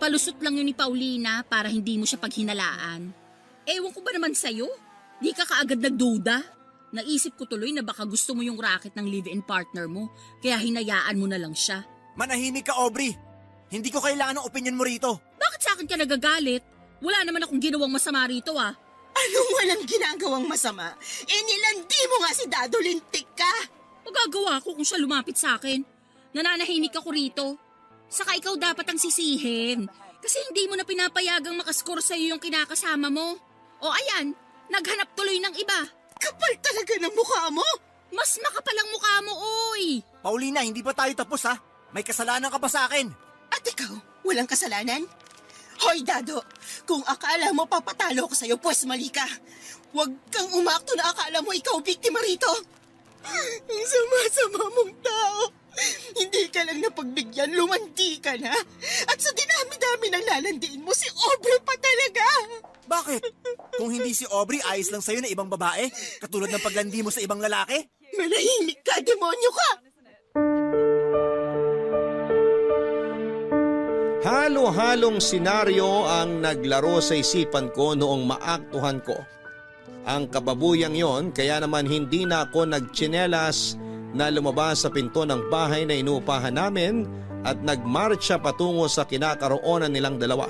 Palusot lang yun ni Paulina para hindi mo siya paghinalaan. Ewan ko ba naman sa'yo? Di ka kaagad nagduda? Naisip ko tuloy na baka gusto mo yung racket ng live-in partner mo, kaya hinayaan mo na lang siya. Manahimik ka, Aubrey. Hindi ko kailangan ng opinion mo rito. Bakit sa akin ka nagagalit? Wala naman akong ginawang masama rito ah. Anong walang ginagawang masama? Nilandi mo nga si Dado, lintik ka! Magagawa ko kung siya lumapit sa akin. Nananahimik ako rito. Saka ikaw dapat ang sisihin. Kasi hindi mo na pinapayagang makaskor sa'yo yung kinakasama mo. O ayan, naghanap tuloy ng iba. Kapal talaga ng mukha mo! Mas makapal ang mukha mo, oy! Paulina, hindi pa tayo tapos ha? May kasalanan ka pa sa akin. At ikaw, walang kasalanan? Hoy, Dado, kung akala mo papatalo ko sa'yo, pues mali ka. Huwag kang umakto na akala mo ikaw biktima rito. Ang sama-sama mong tao. Hindi ka lang napagbigyan, lumandi ka na. At sa dinami-dami ng lalandiin mo, si Aubrey pa talaga. Bakit? Kung hindi si Aubrey, ayos lang sa'yo na ibang babae? Katulad ng paglandi mo sa ibang lalaki? Manahimik ka, demonyo ka! Halo-halong senaryo ang naglaro sa isipan ko noong maaktuhan ko. Ang kababuyang yon kaya naman hindi na ako nagtsinelas na lumabas sa pinto ng bahay na inuupahan namin at nagmarcha patungo sa kinakaroonan nilang dalawa.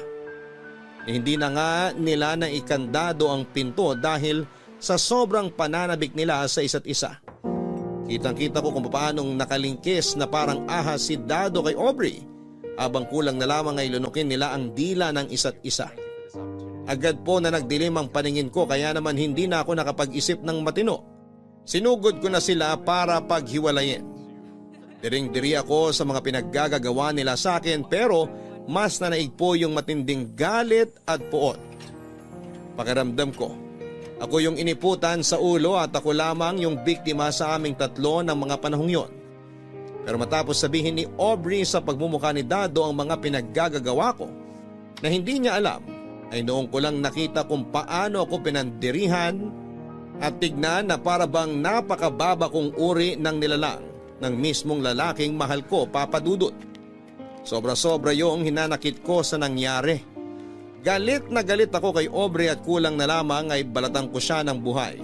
Hindi na nga nila na ikandado ang pinto dahil sa sobrang pananabik nila sa isa't isa. Kitang-kita ko kung paanong nakalingkis na parang ahas si Dado kay Aubrey. Habang kulang na lamang ay lunukin nila ang dila ng isa't isa. Agad po na nagdilim ang paningin ko kaya naman hindi na ako nakapag-isip ng matino. Sinugod ko na sila para paghiwalayin. Diring-diri ako sa mga pinaggagawa nila sa akin pero mas nanaig po yung matinding galit at puot. Pakiramdam ko, ako yung iniputan sa ulo at ako lamang yung biktima sa aming tatlo ng mga panahong yon. Pero matapos sabihin ni Aubrey sa pagmumukha ni Dado ang mga pinaggagawa ko na hindi niya alam, ay noong ko lang nakita kung paano ako pinandirihan at tignan na para bang napakababa kong uri ng nilalang ng mismong lalaking mahal ko, Papa Dudut. Sobra-sobra yung hinanakit ko sa nangyari. Galit na galit ako kay Aubrey at kulang na lamang ay balatan ko siya ng buhay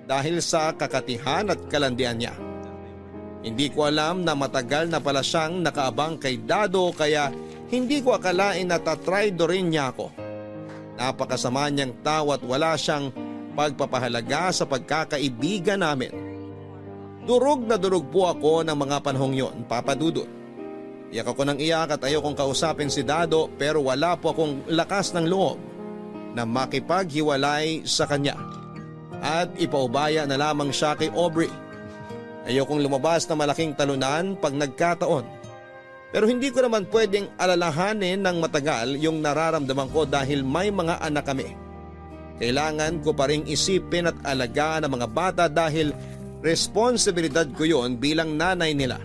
dahil sa kakatihan at kalandian niya. Hindi ko alam na matagal na pala siyang nakaabang kay Dado kaya hindi ko akalain na tatraydo rin niya ako. Napakasama niyang tao at wala siyang pagpapahalaga sa pagkakaibigan namin. Durog na durog po ako ng mga panahong yon, Papa Dudut. Iyak ako ng iyak at ayokong kausapin si Dado pero wala po akong lakas ng loob na makipaghiwalay sa kanya. At ipaubaya na lamang siya kay Aubrey. Ayokong lumabas na malaking talunan pag nagkataon. Pero hindi ko naman pwedeng alalahanin ng matagal yung nararamdaman ko dahil may mga anak kami. Kailangan ko pa ring isipin at alagaan ang mga bata dahil responsibilidad ko yon bilang nanay nila.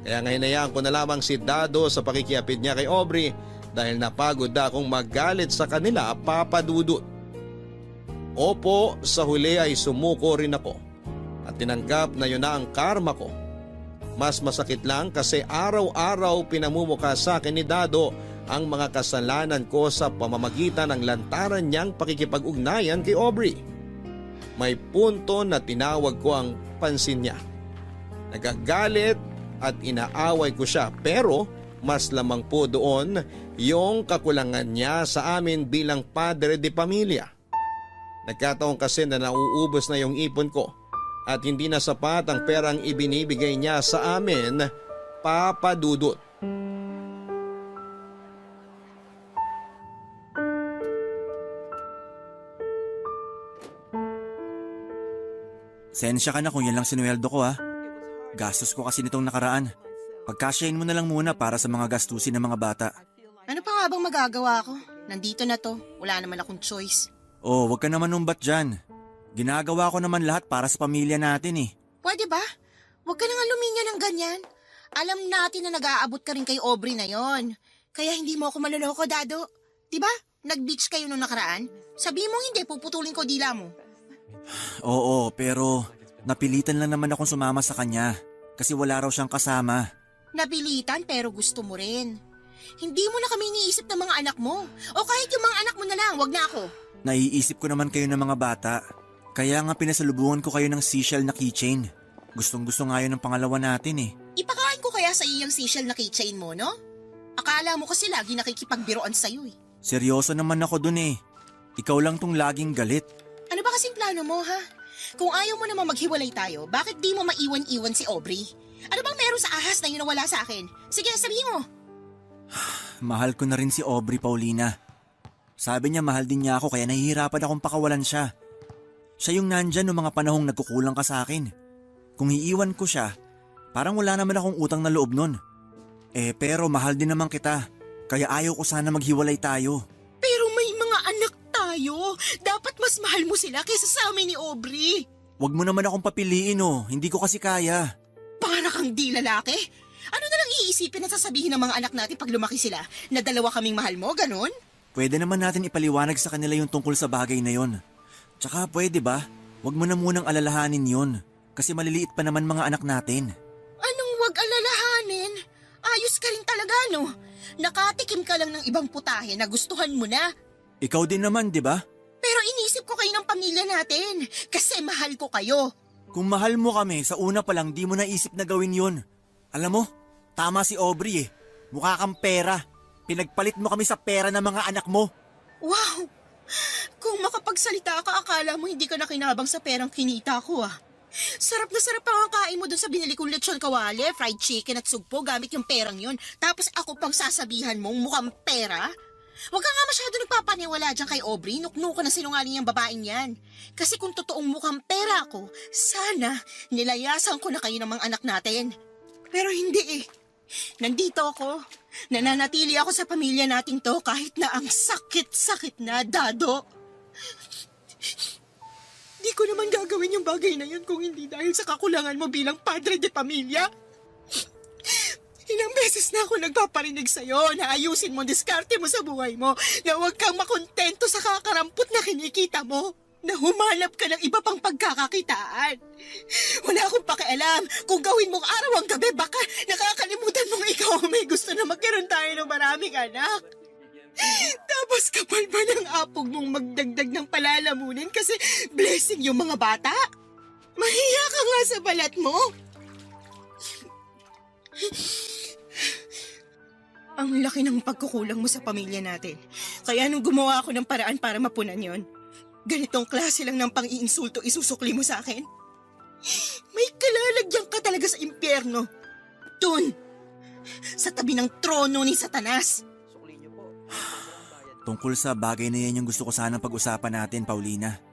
Kaya hinayaan ko na lamang si Dado sa pakikiapid niya kay Aubrey dahil napagod na akong magalit sa kanila, Papa Dudut. Opo, sa huli ay sumuko rin ako. At tinanggap na yun na ang karma ko. Mas masakit lang kasi araw-araw pinamumukha sa akin ni Dado ang mga kasalanan ko sa pamamagitan ng lantaran niyang pakikipag-ugnayan kay Aubrey. May punto na tinawag ko ang pansin niya. Nagagalit at inaaway ko siya pero mas lamang po doon yung kakulangan niya sa amin bilang padre de pamilya. Nagkataon kasi na nauubos na yung ipon ko. At hindi na sapat ang perang ibinibigay niya sa amin, Papa Dudut. Sensya ka na kung yan lang sinuweldo ko ha. Gastos ko kasi nitong nakaraan. Pagkasyahin mo na lang muna para sa mga gastusin ng mga bata. Ano pa nga bang magagawa ko? Nandito na to, wala naman akong choice. Oh, wag ka naman numbat dyan. Ginagawa ko naman lahat para sa pamilya natin eh. Pwede ba? Huwag ka nang luminya ng ganyan. Alam natin na nag-aabot ka rin kay Aubrey na yon. Kaya hindi mo ako maloloko, Dado. Diba? Nag-beach kayo nung nakaraan? Sabi mo hindi, puputulin ko dila mo. Oo, pero napilitan lang naman akong sumama sa kanya. Kasi wala raw siyang kasama. Napilitan pero gusto mo rin. Hindi mo na kami iniisip ng mga anak mo. O kahit yung mga anak mo na lang, wag na ako. Naiisip ko naman kayo ng mga bata. Kaya nga pinasalubungan ko kayo ng seashell na keychain. Gustong gusto nga yun ng pangalawa natin eh. Ipakain ko kaya sa iyo yung seashell na keychain mo, no? Akala Akala mo kasi lagi nakikipagbiroan sa'yo eh. Seryoso naman ako dun eh. Ikaw lang tong laging galit. Ano ba kasing plano mo, ha? Kung ayaw mo naman maghiwalay tayo, bakit di mo maiwan-iwan si Aubrey? Ano bang meron sa ahas na yun na wala sa akin? Sige, sabihin mo. Mahal ko na rin si Aubrey, Paulina. Sabi niya mahal din niya ako kaya nahihirapan akong pakawalan siya. Siya yung nandyan noong mga panahong nagkukulang ka sa akin. Kung iiwan ko siya, parang wala naman akong utang na loob nun. Pero mahal din naman kita, kaya ayaw ko sana maghiwalay tayo. Pero may mga anak tayo. Dapat mas mahal mo sila kaysa sa amin ni Aubrey. Wag mo naman akong papiliin hindi ko kasi kaya. Para kang di lalaki. Ano na lang iisipin at sasabihin ng mga anak natin pag lumaki sila? Na dalawa kaming mahal mo, ganon? Pwede naman natin ipaliwanag sa kanila yung tungkol sa bagay na yon. Tsaka pwede ba, wag mo na munang alalahanin yon. Kasi maliliit pa naman mga anak natin. Anong wag alalahanin? Ayos ka rin talaga, no? Nakatikim ka lang ng ibang putahe na gustuhan mo na. Ikaw din naman, di ba? Pero inisip ko kayo ng pamilya natin. Kasi mahal ko kayo. Kung mahal mo kami, sa una pa lang di mo naisip na gawin yon. Alam mo, tama si Aubrey eh. Mukha kang pera. Pinagpalit mo kami sa pera ng mga anak mo. Wow! Kung makapagsalita ka, akala mo hindi ka nakinabang sa perang kinita ko ah. Sarap na sarap ang kain mo dun sa binili kong lechon kawali, fried chicken at sugpo gamit yung perang yun. Tapos ako pang sasabihan mong mukhang pera? Huwag ka nga masyado nagpapaniwala dyan kay Aubrey, nuknuko na sinungaling yung babaeng yan. Kasi kung totoong mukhang pera ako, sana nilayasan ko na kayo ng mga anak natin. Pero hindi eh. Nandito ako. Nananatili ako sa pamilya nating to kahit na ang sakit-sakit na, Dado. Di ko naman gagawin yung bagay na yun kung hindi dahil sa kakulangan mo bilang padre de pamilya. Ilang beses na ako nagpaparinig sa'yo na ayusin mo, diskarte mo sa buhay mo, na huwag kang makontento sa kakarampot na kinikita mo, na humanap ka ng iba pang pagkakakitaan. Wala akong pakialam kung gawin mong araw ang gabi, baka nakakalimutan mong ikaw may gusto na magkaroon tayo ng maraming anak. Tapos kapal ba ng apog mong magdagdag ng palalamunin kasi blessing yung mga bata? Mahiya ka nga sa balat mo. Ang laki ng pagkukulang mo sa pamilya natin. Kaya nung gumawa ako ng paraan para mapunan yon, ganitong klase lang ng pang-iinsulto isusukli mo sa akin? May kalalagyan ka talaga sa impyerno. Dun, sa tabi ng trono ni Satanas. Tungkol sa bagay na yan yung gusto ko sanang pag-usapan natin, Paulina.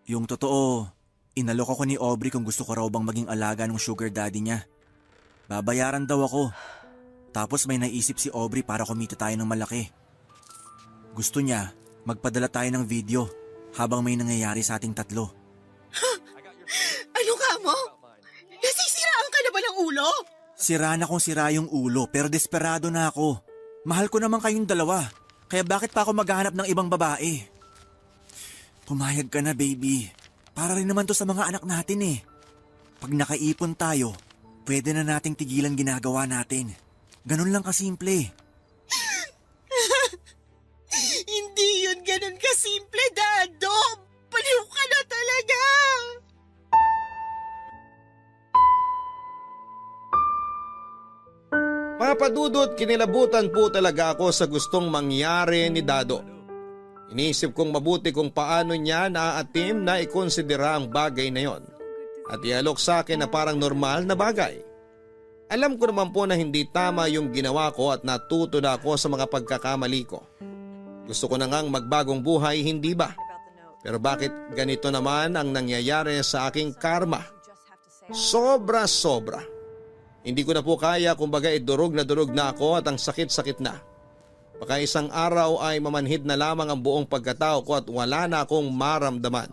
Yung totoo, inalok ako ni Aubrey kung gusto ko raw bang maging alaga ng sugar daddy niya. Babayaran daw ako. Tapos may naisip si Aubrey para kumita tayo ng malaki. Gusto niya, magpadala tayo ng video habang may nangyayari sa ating tatlo. Ano ka mo? Nasisiraan ka na ba ng ulo? Sira na kung sira yung ulo pero desperado na ako. Mahal ko naman kayong dalawa. Kaya bakit pa ako maghahanap ng ibang babae? Pumayag ka na, baby. Para rin naman to sa mga anak natin eh. Pag nakaipon tayo, pwede na nating tigilan ginagawa natin. Ganun lang kasimple. Hindi yun ganun kasimple, Dado. Baliw ka na talaga. Mga padudot, kinilabutan po talaga ako sa gustong mangyari ni Dado. Inisip kong mabuti kung paano niya naaatim na ikonsidera ang bagay na yon at ialok sa akin na parang normal na bagay. Alam ko naman po na hindi tama yung ginawa ko at natuto na ako sa mga pagkakamali ko. Gusto ko na ngang magbagong buhay, hindi ba? Pero bakit ganito naman ang nangyayari sa aking karma? Sobra-sobra. Hindi ko na po kaya, kumbaga durog na ako at ang sakit-sakit na. Baka isang araw ay mamanhid na lamang ang buong pagkatao ko at wala na akong maramdaman.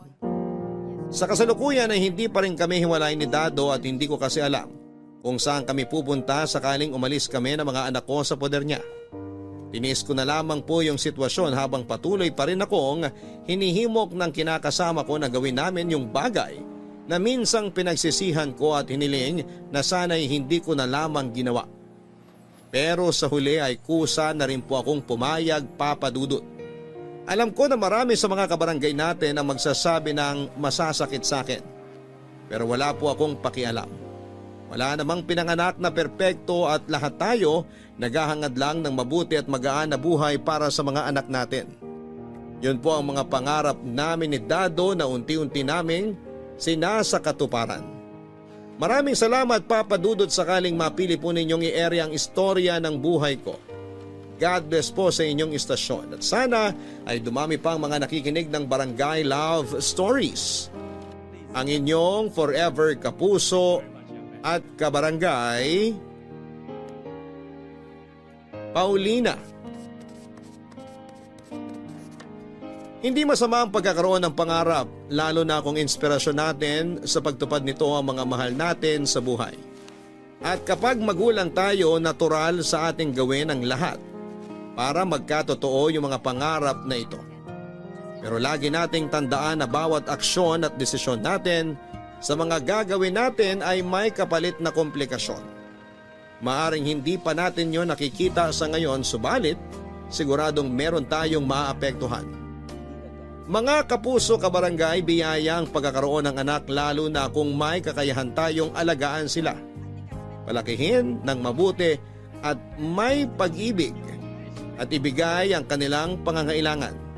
Sa kasalukuyan ay hindi pa rin kami hiwalay ni Dado at hindi ko kasi alam kung saan kami pupunta sakaling umalis kami ng mga anak ko sa poder niya. Tinis ko na lamang po yung sitwasyon habang patuloy pa rin akong hinihimok ng kinakasama ko na gawin namin yung bagay na minsang pinagsisihan ko at hiniling na sana'y hindi ko na lamang ginawa. Pero sa huli ay kusa na rin po akong pumayag, Papa Dudut. Alam ko na marami sa mga kabarangay natin ang magsasabi ng masasakit sa akin. Pero wala po akong pakialam. Wala namang pinanganak na perpekto at lahat tayo naghahangad lang ng mabuti at magaan na buhay para sa mga anak natin. Yun po ang mga pangarap namin ni Dado na unti-unti naming sinasakatuparan. Maraming salamat Papa Dudut sakaling mapili po ninyong i-area ang istorya ng buhay ko. God bless po sa inyong istasyon at sana ay dumami pang mga nakikinig ng Barangay Love Stories. Ang inyong forever kapuso at kabarangay, Paulina. Hindi masama ang pagkakaroon ng pangarap, lalo na kung inspirasyon natin sa pagtupad nito ang mga mahal natin sa buhay. At kapag magulang tayo, natural sa ating gawin ang lahat para magkatotoo yung mga pangarap na ito. Pero lagi nating tandaan na bawat aksyon at desisyon natin sa mga gagawin natin ay may kapalit na komplikasyon. Maaring hindi pa natin yon nakikita sa ngayon, subalit siguradong meron tayong maapektuhan. Mga kapuso kabarangay, biyaya ang pagkakaroon ng anak lalo na kung may kakayahan tayong alagaan sila. Palakihin ng mabuti at may pag-ibig at ibigay ang kanilang pangangailangan.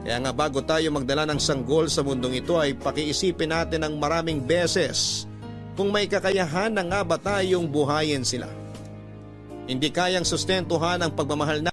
Kaya nga bago tayo magdala ng sanggol sa mundong ito ay pakiisipin natin ng maraming beses kung may kakayahan na nga ba tayong buhayin sila. Hindi kayang sustentuhan ang pagmamahal na